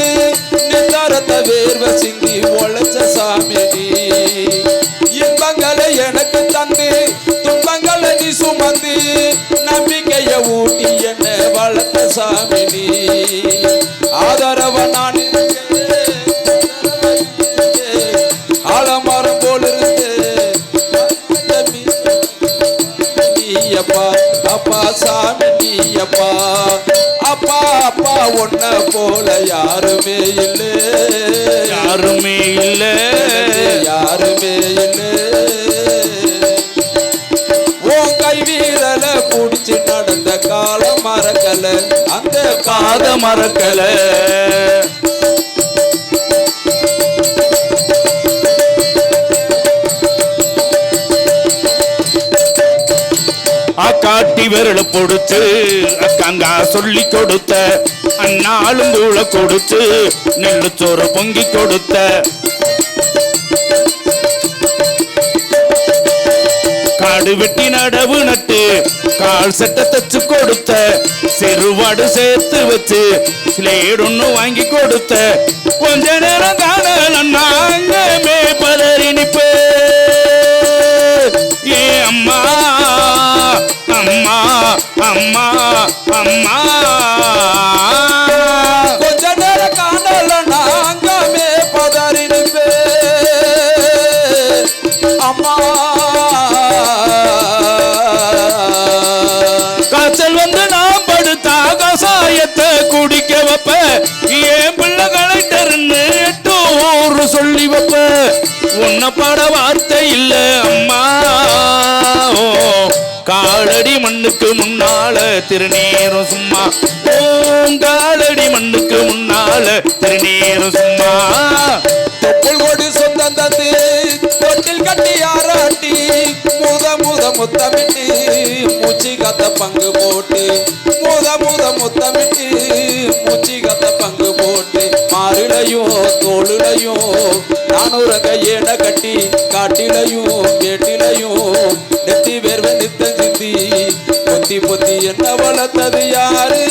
நித்தரத்த வேர்வை சிந்தி ஒழைச்ச சாமி நீ இன்பங்களை எனக்கு தந்து துன்பங்களை நீ சுமந்து நம்பிக்கையை ஊட்டி என்ன வளர்த்த சாமி நீ ஆதரவ நான் ஆலமரம் போல் இருந்து நீயப்பா அப்பா சாமி நீயப்பா அப்பா அப்பா உன்ன போல யாருமே இல்லை யாருமே இல்லை யாருமே இல்லை உன் கை வீரல புடிச்சு நடந்த காலம் மறக்கல அந்த பாத மறக்கல காட்டி விரல பொடுத்து அக்கங்கா சொல்லி கொடுத்த அண்ணாலும் தூள கொடுத்து நெல்லு சோறு பொங்கி கொடுத்த காடு வெட்டி நடவு நட்டு கால் சட்டை தச்சு கொடுத்த செருவாடு சேர்த்து வச்சு ஸ்லேட் ஒண்ணு வாங்கி கொடுத்த கொஞ்ச நேரம் காணல நாங்கமே பதறி நிப்பே ஏ அம்மா அம்மா அம்மா அம்மா கொஞ்ச நேரம் காணல நாங்கமே பதறி நிப்பே அம்மா காய்ச்சல் வந்து நான் படுத்தா கசாயத்தை குடிக்க வைப்ப ஏன் பிள்ளை கலெக்டர்னு 8 ஊரு சொல்லி வைப்ப உன்னை பாட வார்த்தை இல்ல அம்மா காலடி மண்ணுக்கு முன்னால திருநீரும் சும்மா காலடி மண்ணுக்கு முன்னால திருநீரும் சும்மா தொப்புள் கொடி சொந்தம் தந்து தொட்டில் கட்டி ஆராட்டி முத்தமிட்டு மூச்சு கத்த பங்கு போட்டு முத்தமிட்டு மூச்சு கத்த பங்கு போட்டு மாறுலையும் தோளுலையும் வானுரங்க ஏன கட்டி காட்டிலையும் கேட்டிலையும் நெத்தி வேர்வை நித்தம் சிந்தி பொத்தி பொத்தி என்ன வளர்த்தது யாரு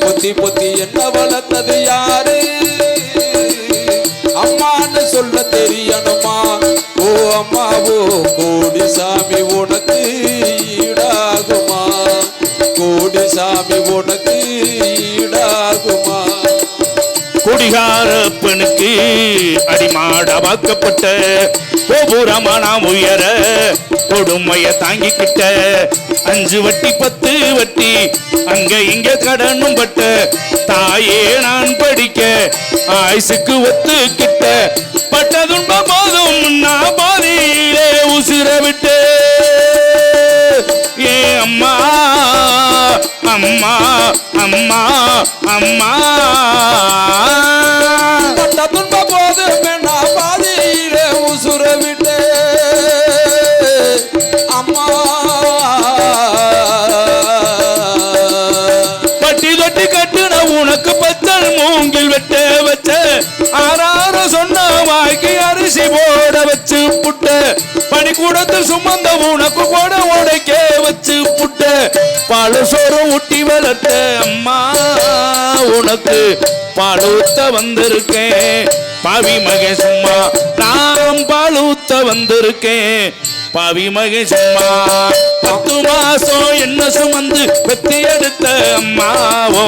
பொத்தி பொத்தி என்ன வளர்த்தது யாரு அம்மான்னு சொல்ல தெரியணுமா ஓ அம்மாவோ கோடி சாமி உனக்கு ஈடாகுமா கோடி சாமி உனக்கு ஈடாகுமா குடிகாரப்பனுக்கு அடிமாட வாக்கப்பட்ட கோபுரமான உயர கொடுமைய தாங்கிக்கிட்ட 5 வட்டி 10 வட்டி அங்க இங்க கடனும் பட்ட தாயே நான் படிக்க ஆயுசுக்கு ஒத்துக்கிட்ட பட்ட துன்ப போதும் நான் பாதியிலே உசிர விட்டு ஏ அம்மா அம்மா அம்மா அம்மா பட்ட துன்ப போது நான் பாதியிலே உசுர விட்டு அம்மா பட்டி தொட்டி கட்டுன உனக்கு பத்தல் மூங்கில் வெட்ட வச்ச ஆறாறு சொன்ன வாங்கி அரிசி போட வச்சு புட்ட பனிக்கூடத்தில் சுமந்த உனக்கு கூட உடைக்க வச்சு புட்ட பால் சோறு ஊட்டி வளர்த்த அம்மா உனக்கு பால் ஊத்த வந்திருக்கேன் பாவி மகே சும்மா நான் பால் ஊத்த வந்திருக்கேன் பாவி மகே சும்மா 10 மாசம் என்ன சுமந்து பெத்தி எடுத்த அம்மாவோ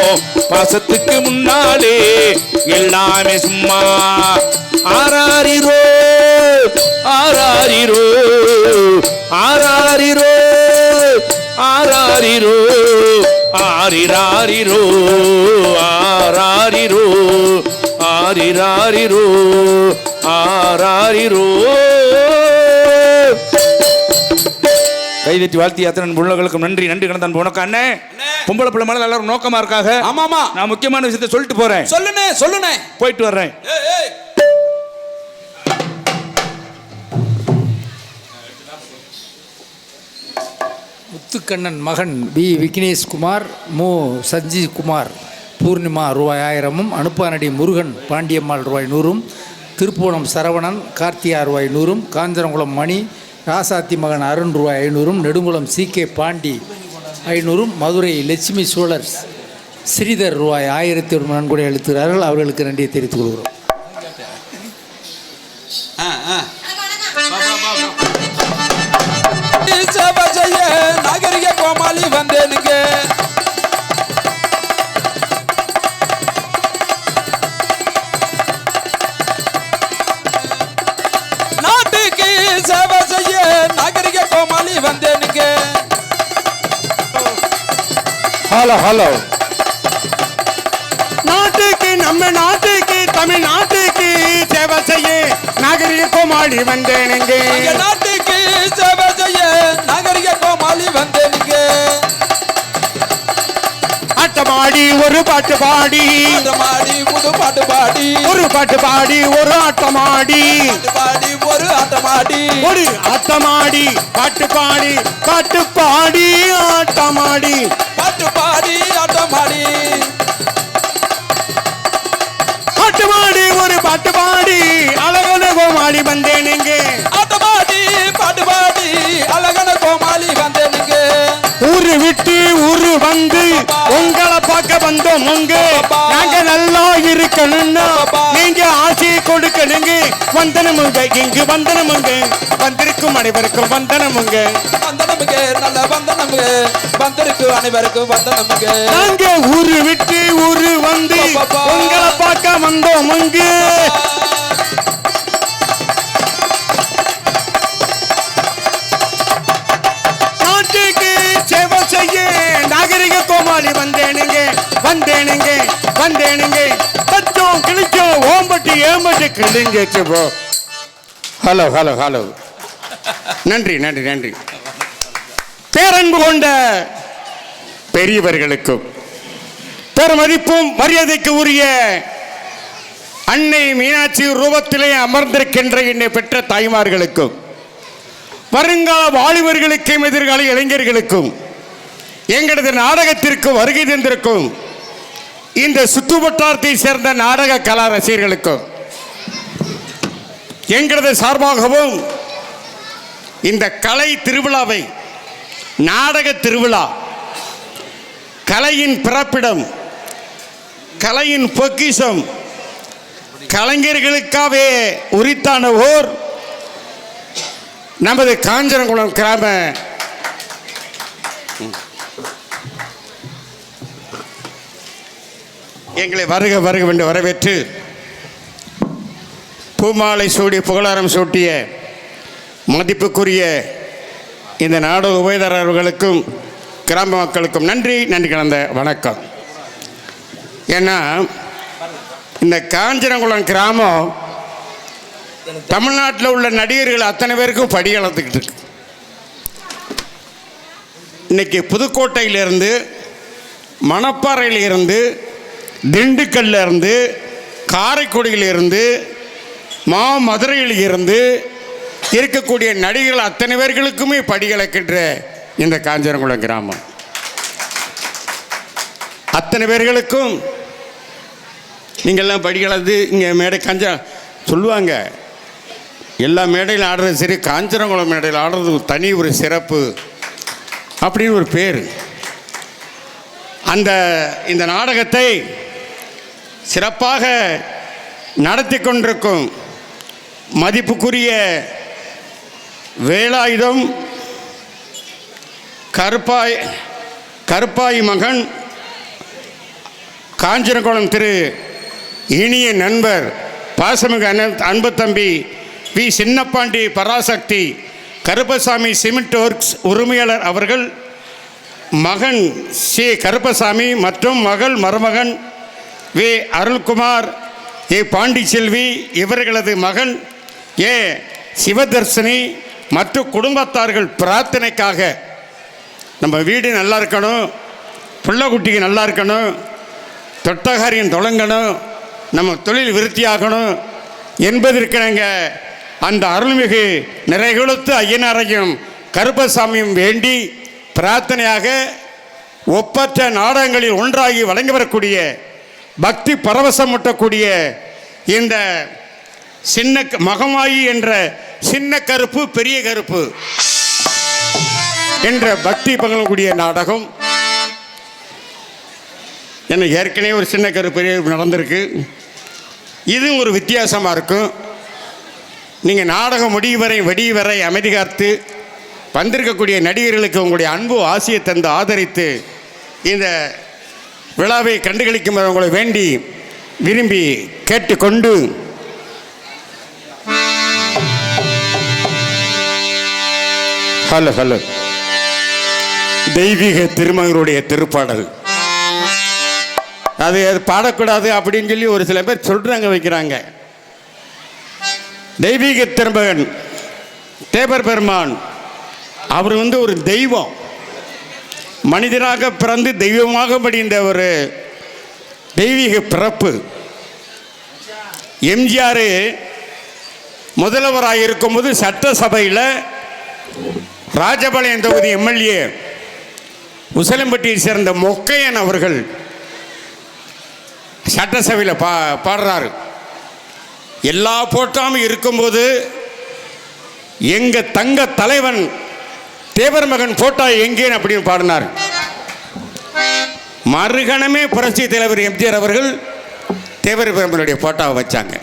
பாசத்துக்கு முன்னாலே எல்லாமே சும்மா ஆராரிரோ ஆராரிரோ ஆராரிரோ ஆராரிரோ ஆரிராரிரோ ஆராரிரோ ஆரிராரிரோ ஆராரிரோ. கைதட்டி வாழ்த்தி அத்தனை உள்ளவர்களுக்கும் நன்றி. நன்றி கணதான் உனக்கு அண்ணே. பொம்பளை பிள்ளை மேல எல்லாரும் நோக்கமா இருக்காங்க. ஆமாமா, நான் முக்கியமான விஷயத்தை சொல்லிட்டு போறேன். சொல்லுனே சொல்லுனே. போயிட்டு வர்றேன். முத்துக்கண்ணன் மகன் வி விக்னேஷ்குமார், மு சஞ்சீவ் குமார், பூர்ணிமா ரூபாய் 1000, அனுப்பானடி முருகன் பாண்டியம்மாள் ரூபாய் 100, திருப்போணம் சரவணன் கார்த்தியா ரூபாய் 100, காஞ்சனகுளம் மணி ராசாத்தி மகன் அருண் ரூபாய் 500, நெடுங்குளம் CK பாண்டி 500, மதுரை லட்சுமி சோழர் ஸ்ரீதர் ரூபாய் 1000 நன்கொடை அளிக்கிறார்கள். அவர்களுக்கு நன்றியை தெரிவித்துக் கொள்கிறோம். நாகரிக கோமாளி வந்தேனுங்க. நாட்டுக்கு சேவை செய்ய நாகரிக கோமாளி வந்தேனுங்க. Hello hello. நாட்டுக்கு நம்ம நாட்டுக்கு தமிழ்நாட்டுக்கு சேவை செய்ய நாகரிக கோமாளி வந்தேனுங்க. நாட்டுக்கு சேவை செய்ய நாகரிக கோமாளி வந்தேனுங்க. ஆட்டமாடி ஒரு பாட்டு பாடி, ஆட்டமாடி புது பாட்டு பாடி, ஒரு பாட்டு பாடி ஒரு ஆட்டமாடி, பாடி ஒரு ஆட்டமாடி, ஒரு ஆட்டமாடி பாட்டு பாடி, பாட்டு பாடி ஆட்டமாடி, பாட்டு பாடி ஆட்டமாடி, ஆட்டமாடி ஒரு பாட்டு பாடி அழகான கோமாளி வந்தேனுங்க. ஆட்டமாடி பாட்டு பாடி அழகான கோமாளி வந்தேனுங்க. ஊரு விட்டு ஊரு வந்து உங்களை பார்க்க வந்தோம். நாங்க நல்லா இருக்கணும்னா நீங்க ஆசையை கொடுக்கணுங்க. வந்தனமுங்க இங்கு வந்தனமுங்க, வந்திருக்கும் அனைவருக்கும் வந்தனமுங்க. வந்தனமுங்க நல்ல வந்தனமுங்க, வந்திருக்கும் அனைவருக்கும் வந்தனமுங்க. நாங்க ஊரு விட்டு ஊரு வந்து உங்களை பார்க்க வந்தோம். நாட்டுக்கு சேவை செய்ய நாகரிக கோமாளி வந்தேனுங்க, வந்தேனுங்க, வந்தேனுங்க. பச்சோம் கிழிச்சோம் ஓம்பட்டு ஏம்பட்டு கிழிங்க. Hello hello hello. நன்றி நன்றி நன்றி. பேரன்பு கொண்ட பெரியவர்களுக்கும் பெருமதிப்பும் மரியாதைக்கு உரிய அன்னை மீனாட்சி ரூபத்திலே அமர்ந்திருக்கின்ற என்னை பெற்ற தாய்மார்களுக்கும் வருங்கால வாலிபர்களுக்கும் எதிர்கால இளைஞர்களுக்கும் எங்களது நாடகத்திற்கு வருகை தந்திருக்கும் இந்த சுற்றுவட்டாரத்தை சேர்ந்த நாடக கலா ரசிகர்களுக்கும் எங்களது சார்பாகவும் இந்த கலை திருவிழாவை, நாடக திருவிழா, கலையின் பிறப்பிடம், கலையின் பொக்கிஷம், கலைஞர்களுக்காகவே உரித்தான ஓர் நமது காஞ்சனகுளம் கிராம எங்களை வருக வருக என்று வரவேற்று பூமாலை சூடி புகழாரம் சூட்டிய மதிப்புக்குரிய இந்த நாடக உபயதாரர்களுக்கும் கிராம மக்களுக்கும் நன்றி கலந்த வணக்கம். ஏன்னா இந்த காஞ்சனகுளம் கிராமம் தமிழ்நாட்டில் உள்ள நடிகர்கள் அத்தனை பேருக்கும் படி அளந்துக்கிட்டு இருக்கு. இன்னைக்கு புதுக்கோட்டையிலிருந்து, மணப்பாறையிலிருந்து, திண்டுக்கல்லிருந்து, காரைக்குடியிலிருந்து, மதுரையிலிருந்து இருக்கக்கூடிய நடிகர்கள் அத்தனை பேர்களுக்குமே படி அளக்கின்ற இந்த காஞ்சனகுளம் கிராமம் அத்தனை பேர்களுக்கும் நீங்கள்லாம் படி கலந்து இங்கே மேடை சொல்லுவாங்க. எல்லா மேடையில் ஆடுறது சரி, காஞ்சனகுளம் மேடையில் ஆடுறது தனி ஒரு சிறப்பு அப்படின்னு ஒரு பேர். இந்த நாடகத்தை சிறப்பாக நடத்தி கொண்டிருக்கும் மதிப்புக்குரிய வேலாயுதம் கருப்பாய் மகன் காஞ்சனகுளம் திரு இனிய நண்பர் பாசமிகு அன்பு தம்பி V Chinnapandi Parasakthi Karuppasamy cement works உரிமையாளர் அவர்கள் மகன் சி கருப்பசாமி மற்றும் மருமகன் வே அருள்குமார், ஏ பாண்டிச்செல்வி இவர்களது மகன் ஏ சிவதர்ஷினி மற்றும் குடும்பத்தார்கள் பிரார்த்தனைக்காக நம்ம வீடு நல்லா இருக்கணும், பிள்ளைக்குட்டிக்கு நல்லா இருக்கணும், தொட்டகாரியம் தொடங்கணும், நம்ம தொழில் விருத்தியாகணும் என்பதற்கிணங்க அந்த அருள்மிகு நிறைகுலத்து ஐயனாரையும் கருப்பசாமியும் வேண்டி பிரார்த்தனையாக ஒப்பற்ற நாடகங்களில் ஒன்றாகி வழங்கி வரக்கூடிய பக்தி பரவசம் ஊட்டக்கூடிய இந்த சின்ன மகமாயி என்ற சின்ன கருப்பு பெரிய கருப்பு என்ற பக்தி பகலக்கூடிய நாடகம் என்ன ஏற்கனவே ஒரு சின்ன கருப்பு பெரிய நடந்திருக்கு. இது ஒரு வித்தியாசமாக இருக்கும். நீங்கள் நாடகம் வெடி வரை அமைதி காத்து வந்திருக்கக்கூடிய நடிகர்களுக்கு உங்களுடைய அன்பு ஆசையை தந்து ஆதரித்து இந்த விழாவை கண்டுகளிக்கும் உங்களை வேண்டி விரும்பி கேட்டுக்கொண்டு ஹலோ தெய்வீக திருமகனுடைய திருப்பாடல் அது பாடக்கூடாது அப்படின்னு சொல்லி ஒரு சில பேர் சொல்றாங்க, வைக்கிறாங்க. தெய்வீக திருமகன் தேவர் பெருமான் அவர் ஒரு தெய்வம், மனிதனாக பிறந்து தெய்வமாக படிந்த ஒரு தெய்வீக பிறப்பு. எம்ஜிஆர் முதல்வராக இருக்கும்போது சட்டசபையில் ராஜபாளையம் தொகுதி எம்எல்ஏ உசிலம்பட்டியை சேர்ந்த மொக்கையன் அவர்கள் சட்டசபையில் பாடுறாரு. எல்லா போட்டாமும் இருக்கும்போது எங்க தங்க தலைவன் தேவர் மகன் போட்டா எங்கேன்னு அப்படின்னு பாடினார். மறுகணமே புரட்சி தலைவர் எம்ஜிஆர் அவர்கள் தேவர் பெருமனுடைய போட்டாவை வச்சாங்க.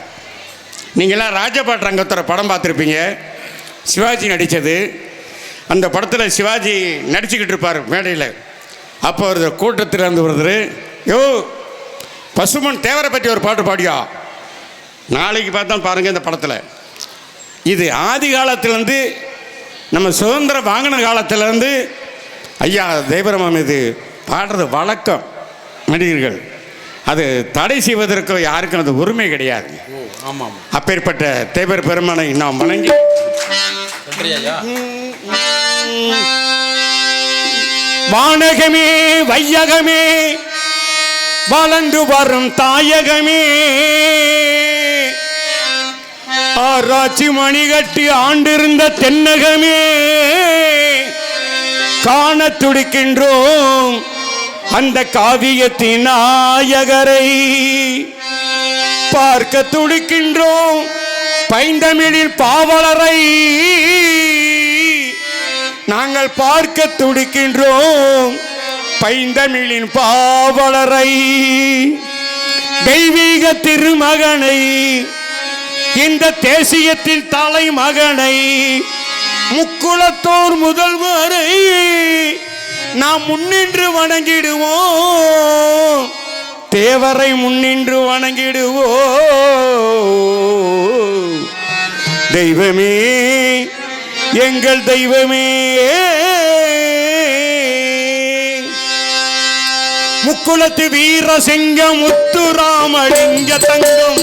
நீங்களாம் ராஜபாட் ரங்கத்தோட படம் பார்த்துருப்பீங்க, சிவாஜி நடித்தது. அந்த படத்தில் சிவாஜி நடிச்சுக்கிட்டு இருப்பார் மேடையில். அப்போ ஒரு கூட்டத்தில் இருந்து வருது, யோ பசுமன் தேவரை பற்றி ஒரு பாட்டு பாடியா, நாளைக்கு பார்த்தா பாருங்கள் இந்த படத்தில். இது ஆதி காலத்திலேருந்து நம்ம சுதந்திரம் வாங்கின காலத்திலேருந்து ஐயா தேவரமாம் இது பாடுறது வழக்கம் நடிகர்கள். அது தடை செய்வதற்கு யாருக்கும் அது உரிமை கிடையாது. ஆமாம், அப்பேற்பட்ட தேவர் பெருமானை நாம் வணங்கி வானகமே வையகமே வளர்ந்து வரும் தாயகமே ஆராய்ச்சி மணி கட்டி ஆண்டிருந்த தென்னகமே காண துடிக்கின்றோம் அந்த காவியத்தின் நாயகரை பார்க்க துடிக்கின்றோம் பைந்தமிழின் பாவலரை நாங்கள் பார்க்க துடிக்கின்றோம். பைந்தமிழின் பாவலரை, தெய்வீக திருமகனை, இந்த தேசியத்தின் தலைமகனை, முக்குலத்தோர் முதல்வரை நாம் முன்னின்று வணங்கிடுவோம். தேவரை முன்னின்று வணங்கிடுவோம். தெய்வமே, எங்கள் தெய்வமே, முக்குலத்து வீரசிங்கம் முத்துராமலிங்க தங்கம்,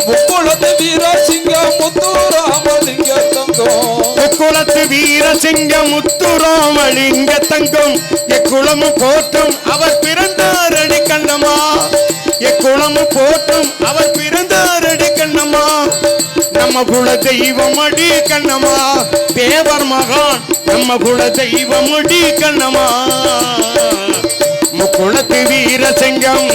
முக்குளத்து வீரசிங்கம் முத்துராமலிங்க தங்கம், முக்குலத்து வீரசிங்கம் முத்துராமலிங்க தங்கம், எக்குளமும் போற்றும் அவர் பிறந்தாரடி கண்ணம்மா, எக்குளமும் போற்றும் அவர் பிறந்தாரடி கண்ணம்மா, நம்ம குல தெய்வம் அடி கண்ணம்மா, தேவர் மகான் நம்ம குல தெய்வம் அடி கண்ணம்மா, முக்குளத்து வீரசிங்கம்.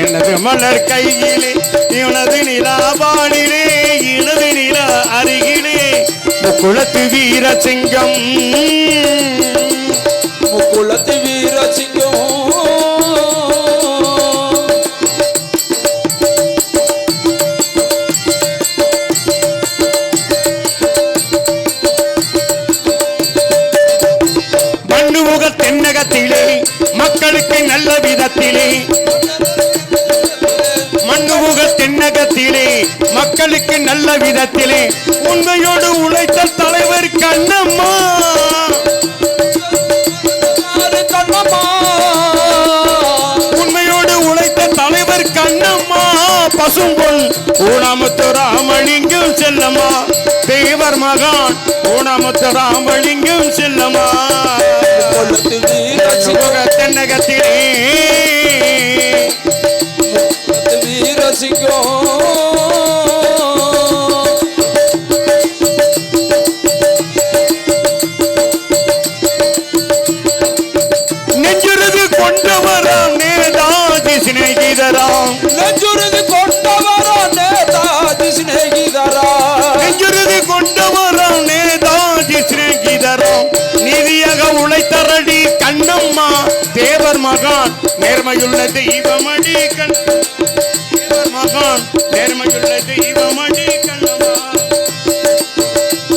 எனது மலர் கையிலே, இவனது நிலாபாடிலே, இனது நில அருகிலே, முக்குளத்து வீரசிங்கம், முக்குளத்து வீரசிங்கம். மண்ணுமுக தென்னகத்திலே மக்களுக்கு நல்ல விதத்திலே, மண்ணுமுக தென்னகத்திலே மக்களுக்கு நல்ல விதத்திலே, உண்மையோடு உழைத்த தலைவர் கண்ணம்மா, உண்மையோடு உழைத்த தலைவர் கண்ணம்மா, பசும்பொன் ஊனாமுத்து ராமலிங்கம் செல்லம்மா, தேவர் மகான் ஊனாமுத்து ராமலிங்கம் செல்லம்மா, தென்னகத்திலே வீரசிங்கம். நெஞ்சுருது கொண்டவராம் நேதாஜி சிநேகிதராம், நெஞ்சுருது கொண்டவராம் நேதாஜி சிநேகிதராம், நெஞ்சுருது கொண்டவராம் நேதாஜி சிநேகிதராம், நீதியாக உழைத்தரடி கண்ணம்மா, தேவர் மகான் நேர்மையுள்ள தெய்வமடி கண், தேவர் மகான் நேர்மையுள்ள தெய்வமடி கண்ணம்மா,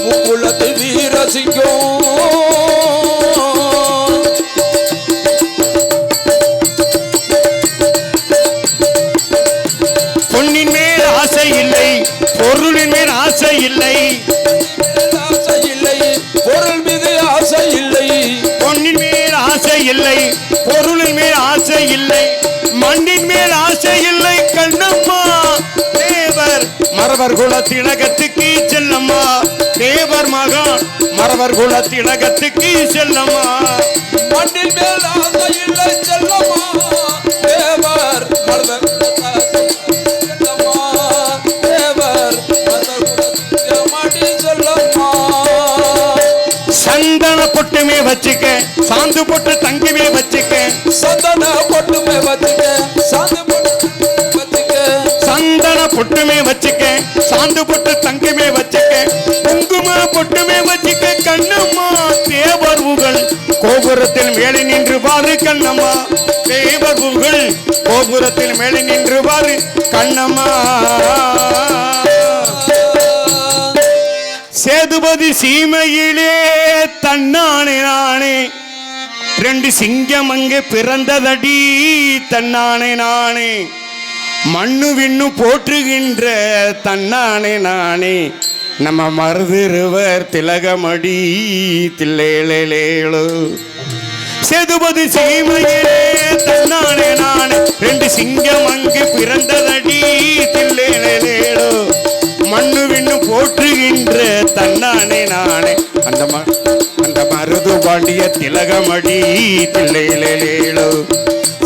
முக்குளத்து வீரசிங்கம். பொன்னின் மேல் ஆசை இல்லை, பொருளின் மேல் ஆசை இல்லை, ஆசை இல்லை, பொருள் மீது ஆசை இல்லை, பொன்னின் மேல் ஆசை இல்லை, பொருளின் மேல் ஆசை இல்லை, மண்ணின் மேல் ஆசை இல்லை கண்ணம்மா, தேவர் மறவர் குல திலகத்துக்கு செல்லம்மா, தேவர் மகான் மறவர் குல திலகத்துக்கு செல்லம்மா, மண்ணின் மேல் ஆசை இல்லை செல்லம்மா, தேவர் மறவர் செல்லம்மா, தேவர் மறவர் மாட்டி செல்லம்மா, சந்தன பொட்டுமே வச்சுக்க, சாந்து பொட்டு தங்கமே வச்சுக்க, சந்தன பொட்டுமே வச்சுக்க, சாந்து பொட்டு வச்சுக்க, சந்தன பொட்டுமே வச்சுக்க, சாந்து பொட்டு தங்கமே வச்சுக்க, குங்கும பொட்டுமே வச்சுக்க கண்ணம்மா, தேவர் புகழ் கோபுரத்தில் மேலே நின்று பாரு கண்ணம்மா, தேவர் புகழ் கோபுரத்தில் மேலே நின்று பாரு கண்ணம்மா, சேதுபதி சீமையிலே தன்னானே நானே, ரெண்டு சிங்கம் அங்கே பிறந்ததடி தன்னானே நானே, மண்ணு விண்ணு போற்றுகின்ற தன்னானே நானே, நம்ம மருதிருவர் திலகமடி தில்லேளேளோ, சேதுபதி சீமையிலே தன்னானே நானே, ரெண்டு சிங்கம் அங்கு பிறந்ததடி தில்லேளேளோ, மண்ணு விண்ணு போற்றுகின்ற தன்னானே நானே, அந்த மருதுபடி பாண்டிய திலகமடி தில்லையிலேலோ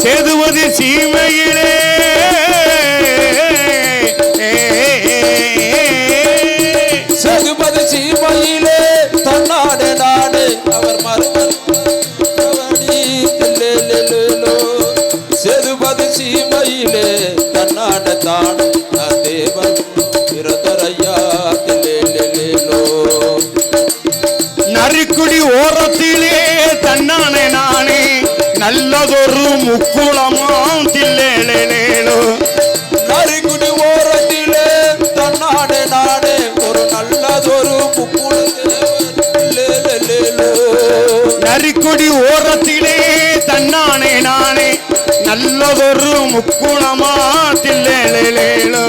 சேதுபதி சீமையிலே சேதுபதி சீமையிலே தன்னாடு நாடு அவர் மறுபடி சேதுபதி சீமையிலே தன்னாடு தாடு தேவர் பிறந்தரையா தில்லேலோ நரிக்குடி ஓரத்திலே தன்னானே நானே நல்லதொரு முக்குளமாம் தில்லேலோ நரிக்குடி ஓரத்திலே தன்னாடு நாடு ஒரு நல்லதொரு நரிக்குடி ஓரத்திலே தன்னானே நானே நல்லதொரு முக்குளமா தில்லேலோ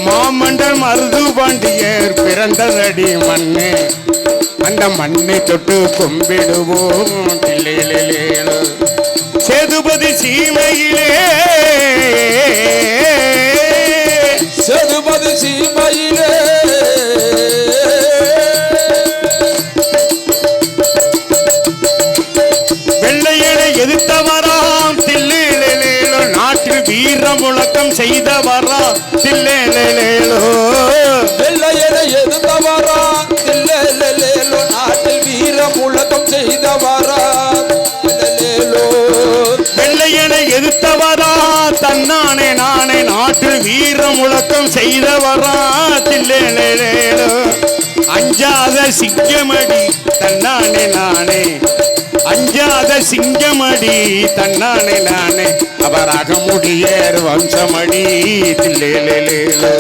மாமண்டல் மருது பாண்டியர் பிறந்ததடி மண்ணு அந்த மண்ணை தொட்டு கும்பிடுவோம் தில்லேலோ சேதுபதி சீமையிலே சேதுபதி சீமையிலே வெள்ளையனை எதிர்த்தவராம் தில்லேலோ நாட்டில் வீர முழக்கம் செய்தவராம் தில்லேலோ வெள்ளையனை எதிர்த்தவரா தில்லேலோ நாட்டில் வீர முழக்கம் செய்தவரா வெள்ளையனை எதிர்த்தவரா தன்னானே நானே நாட்டில் வீர முழக்கம் செய்தவரா தில்லேலோ அஞ்சாத சிங்கமடி தன்னானே நானே அஞ்சாத சிங்கமடி தன்னானே நானே அவராக முடியேர் வம்சமடி தில்லேலோ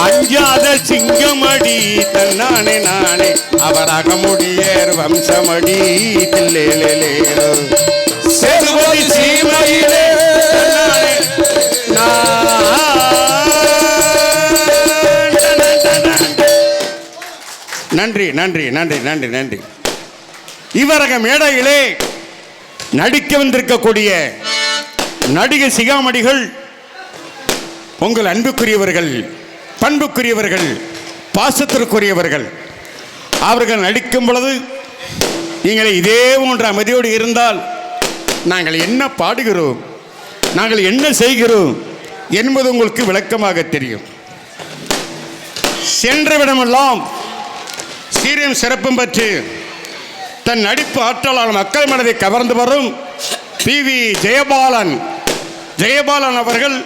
அஞ்சாத சிங்கமடி தன்னானே நானே அவராக முடியேர் வம்சமடி தில்லேலோ சேதுபதி சீமையிலே நன்றி நன்றி நன்றி நன்றி நன்றி. இவரக மேடையிலே நடிக்க வந்திருக்கக்கூடிய நடிகை சிகாமணிகள் உங்கள் அன்புக்குரியவர்கள், பண்புக்குரியவர்கள், பாசத்திற்குரியவர்கள். அவர்கள் நடிக்கும் பொழுது நீங்கள் இதே போன்ற அமைதியோடு இருந்தால் நாங்கள் என்ன பாடுகிறோம், நாங்கள் என்ன செய்கிறோம் என்பது உங்களுக்கு விளக்கமாக தெரியும். சென்ற விடமெல்லாம் சீரியம் சிறப்பும் பெற்று தன் நடிப்பு ஆற்றலால் மக்கள் மனதை கவர்ந்து வரும் PV ஜெயபாலன் அவர்கள்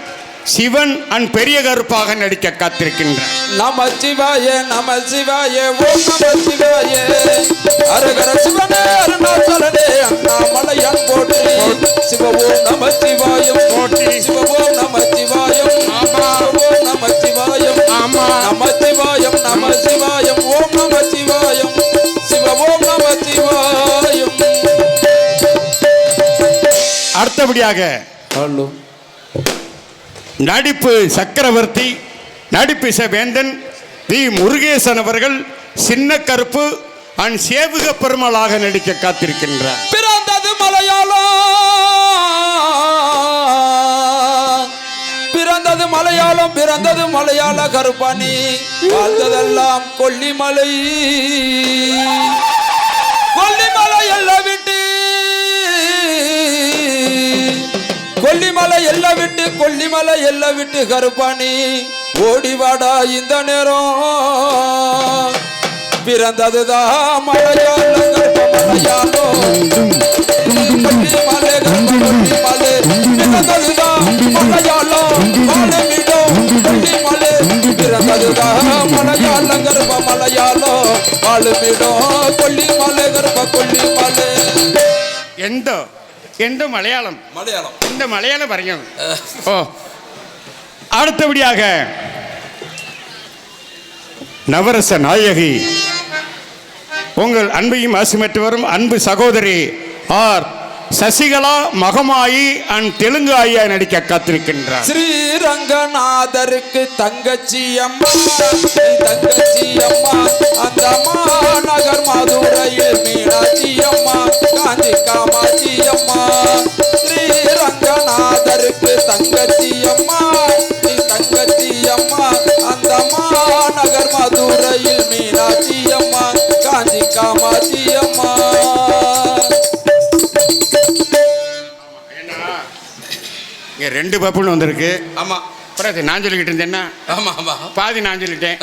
சிவன் அண்ட் பெரிய கருப்பாக நடிக்க காத்திருக்கின்றார். நம சிவாய நம சிவாய ஓம் நம சிவாய அரகர சிவனே அருணாச்சலனே அண்ணாமலையான் போற்றி சிவ ஓம் நம சிவாயம் போற்றி சிவ ஓம் நம சிவாயம் ஆமா ஓம் நம சிவாயம் ஆமா நம சிவாயம் நம சிவாயம் ஓம் நம சிவாயம் சிவ ஓம் நம சிவாயம். அடுத்தபடியாக ஹலோ நடிப்பு சக்கரவர்த்தி, நடிப்பு வேந்தன் வி முருகேசன் அவர்கள் சின்ன கருப்பு அண்ட் சேவுக பெருமாளாக நடிக்க காத்திருக்கின்றார். பிறந்தது மலையாளம், பிறந்தது மலையாளம், பிறந்தது மலையாள கருப்பாணி, வாழ்ந்ததெல்லாம் கொல்லிமலை, கொல்லிமலை எல்லாம் விட்டு, கொல்லிமலை எல்லாம் விட்டு, கொல்லிமலை எல்லாம் விட்டு கருப்பாணி ஓடிவாடா இந்த நேரம். பிறந்ததுதான் மலையாளம் கருப்ப மலையாளம், கொல்லிமலை கருப்ப கொல்லிமலை, பிறந்ததுதான் மலையாளம் வாழமிடம் கொல்லிமலை, பிறந்ததுதான் மலையாளம் கருப்ப மலையாளம் வாழமிடம் கொல்லிமலை கருப்ப கொல்லிமலை. எந்த மலையாளம் மலையாளம் இந்த மலையாளம் வரையும். ஓ, அடுத்தபடியாக நவரச நாயகி, உங்கள் அன்பையும் ஆசிமற்று வரும் அன்பு சகோதரி ஆர் சசிகலா மகமாயி அண்ட் தெலுங்கு ஆயா நடிக்க காத்திருக்கின்றார். ஸ்ரீரங்கநாதருக்கு தங்கச்சி அம்மா, தங்கச்சி அம்மா, அந்த மாநகர் மதுரையில் மீனாட்சி அம்மா, காஞ்சி காமாட்சி அம்மா. ஸ்ரீரங்கநாதருக்கு தங்கச்சி அம்மா, தங்கச்சி அம்மா, அந்த மாநகர் மதுரையில் மீனாட்சி அம்மா, காஞ்சி காமாட்சி அம்மா. 2 பப்புன்னு வந்திருக்கு. ஆமா அப்புறம் நான் சொல்லிக்கிட்டு இருந்தேன்னா ஆமா ஆமா பாதி நான் சொல்லிட்டேன்,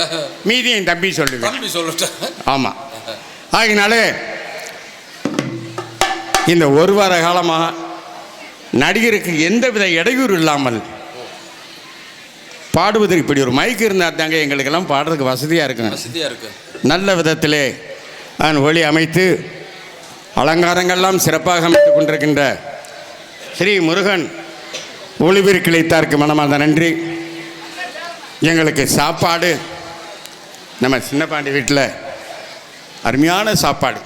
மீதி என் தம்பி சொல்லுவேன். தம்பி சொல்லிட்டேன். ஆமாம். ஆகினாலே இந்த 1 வார காலமாக நடிகருக்கு எந்தவித இடையூறு இல்லாமல் பாடுவதற்கு இப்படி ஒரு மைக் இருந்தால் தாங்க எங்களுக்கெல்லாம் பாடுறதுக்கு வசதியாக இருக்குங்க. வசதியா இருக்கு. நல்ல விதத்திலே நான் ஒளி அமைத்து அலங்காரங்கள்லாம் சிறப்பாக அமைத்துக் கொண்டிருக்கின்ற ஸ்ரீ முருகன் ஒளிபீர் கிளைத்தாருக்கு மனமார்ந்த நன்றி. எங்களுக்கு சாப்பாடு நம்ம சின்னப்பாண்டி வீட்டில் அருமையான சாப்பாடு.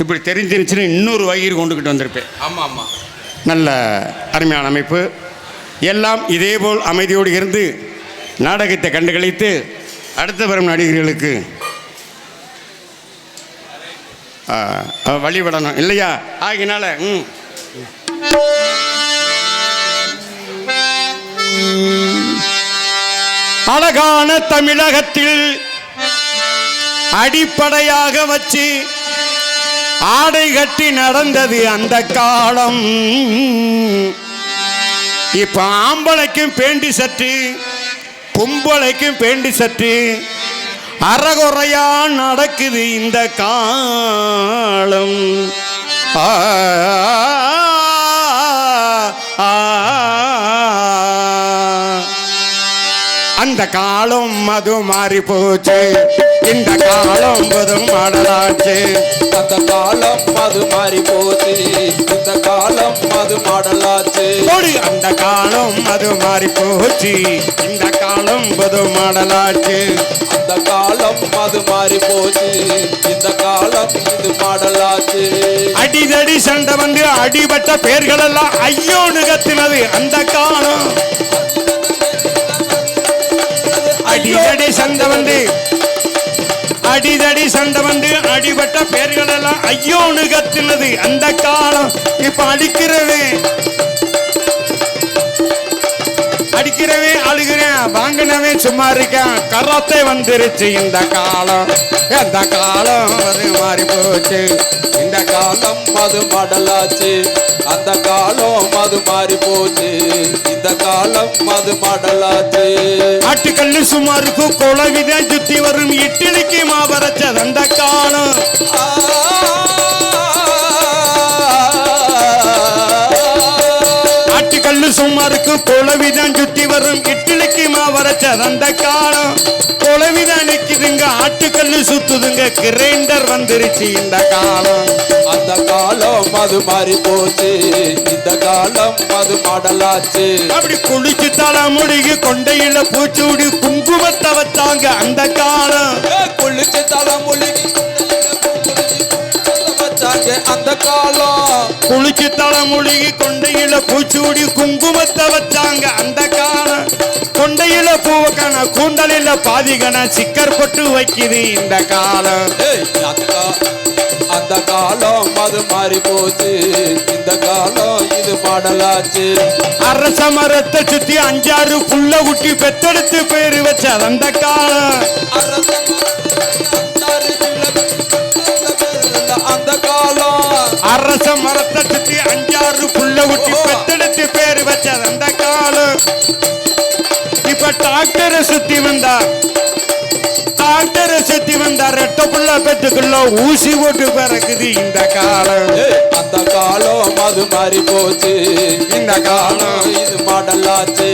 இப்படி தெரிஞ்சிருச்சுன்னு இன்னொரு வயிறு கொண்டுக்கிட்டு வந்திருப்பேன். ஆமா ஆமா நல்ல அருமையான அமைப்பு. எல்லாம் இதேபோல் அமைதியோடு இருந்து நாடகத்தை கண்டுகளித்து அடுத்து வரும் நடிகர்களுக்கு வழிபடணும் இல்லையா? ஆகினால அழகான தமிழகத்தில் அடிப்படையாக வச்சு ஆடை கட்டி நடந்தது அந்த காலம். இப்ப ஆம்பளைக்கும் பேண்டி சட்டு, பொம்பளைக்கும் பேண்டி சட்டு, அறகுறையா நடக்குது இந்த காலம். அந்த காலம் அது மாறி போச்சு, இந்த காலம் அது மாடலாச்சு. அந்த காலம் அது மாறி போச்சு, இந்த காலம் அது மாடலாச்சு. அந்த காலம் அது மாறி போச்சு, இந்த காலம் அது மாடலாச்சு. அந்த காலம் அது மாறி போச்சு, இந்த காலம் இது மாடலாச்சு. அடிதடி சண்டை வந்து அடிபட்ட பேர்கள் எல்லாம் ஐயோன்னு கத்தினது அந்த காலம். அடிதடி சண்டை வந்து அடிபட்ட பேர்கள் எல்லாம் ஐயோன்னு கத்தினது அந்த காலம். இப்ப அடிக்கிறவன் அழுகிறேன், வாங்கினவன் சும்மா இருக்கான். கராத்தே வந்துருச்சு இந்த காலம். எந்த காலம் அது மாறி போச்சு, இந்த காலம் அது மாடலாச்சு. அந்த காலம் அது மாறி போச்சு, இந்த காலம் அது மாடலாச்சு. ஆட்டுக்கல்லு சுமாருக்கு குளவிதான் சுத்தி வரும் இட்லிக்கு மாவரச்சது அந்த காலம். ஆட்டுக்கல்லு சுமாருக்கு குளவிதான் சுத்தி வரும் இட்லிக்கு மாவரச்சது அந்த காலம். குளவிதான் நிக்குதுங்க, ஆட்டுக்கல்லு சுத்துதுங்க, கிரைண்டர் வந்துருச்சு இந்த காலம். அந்த காலம் அது மாறி போச்சு, இந்த காலம் அது மாடலாச்சு. அப்படி குளிச்சு தலைமுடிக்கு கொண்டையில பூச்சூடி குங்குமத்தை வச்சாங்க அந்த காலம். குளிச்சு தலைமுடிக்கு வச்சாங்க அந்த காலம். குளிச்சு தலைமுடிக்கு கொண்டையில பூச்சூடி குங்குமத்தை வச்சாங்க அந்த காலம். கொண்டையில பூவக்கான கூந்தலில பாதிகன சிக்கர் போட்டு வைக்குது இந்த காலம். அந்த காலம் அது மாறி போச்சு, இந்த காலம் இது மாடலாச்சு. அரச மரத்தை சுத்தி 5-6 புள்ள குட்டி பெத்தெடுத்து பேரு வச்ச அந்த காலம். அந்த காலம். அரச மரத்தை சுத்தி 5-6 புள்ள குட்டி பெத்தெடுத்து பேரு வச்ச அந்த காலம். இப்ப டாக்டரை சுத்தி வந்தா ரெட்ட புள்ள பெட்டுக்குள்ள ஊசி போட்டு பிறக்குது இந்த காலம். அந்த காலம் அது மாறி போச்சு, இந்த காலம் இது மாடலாச்சு.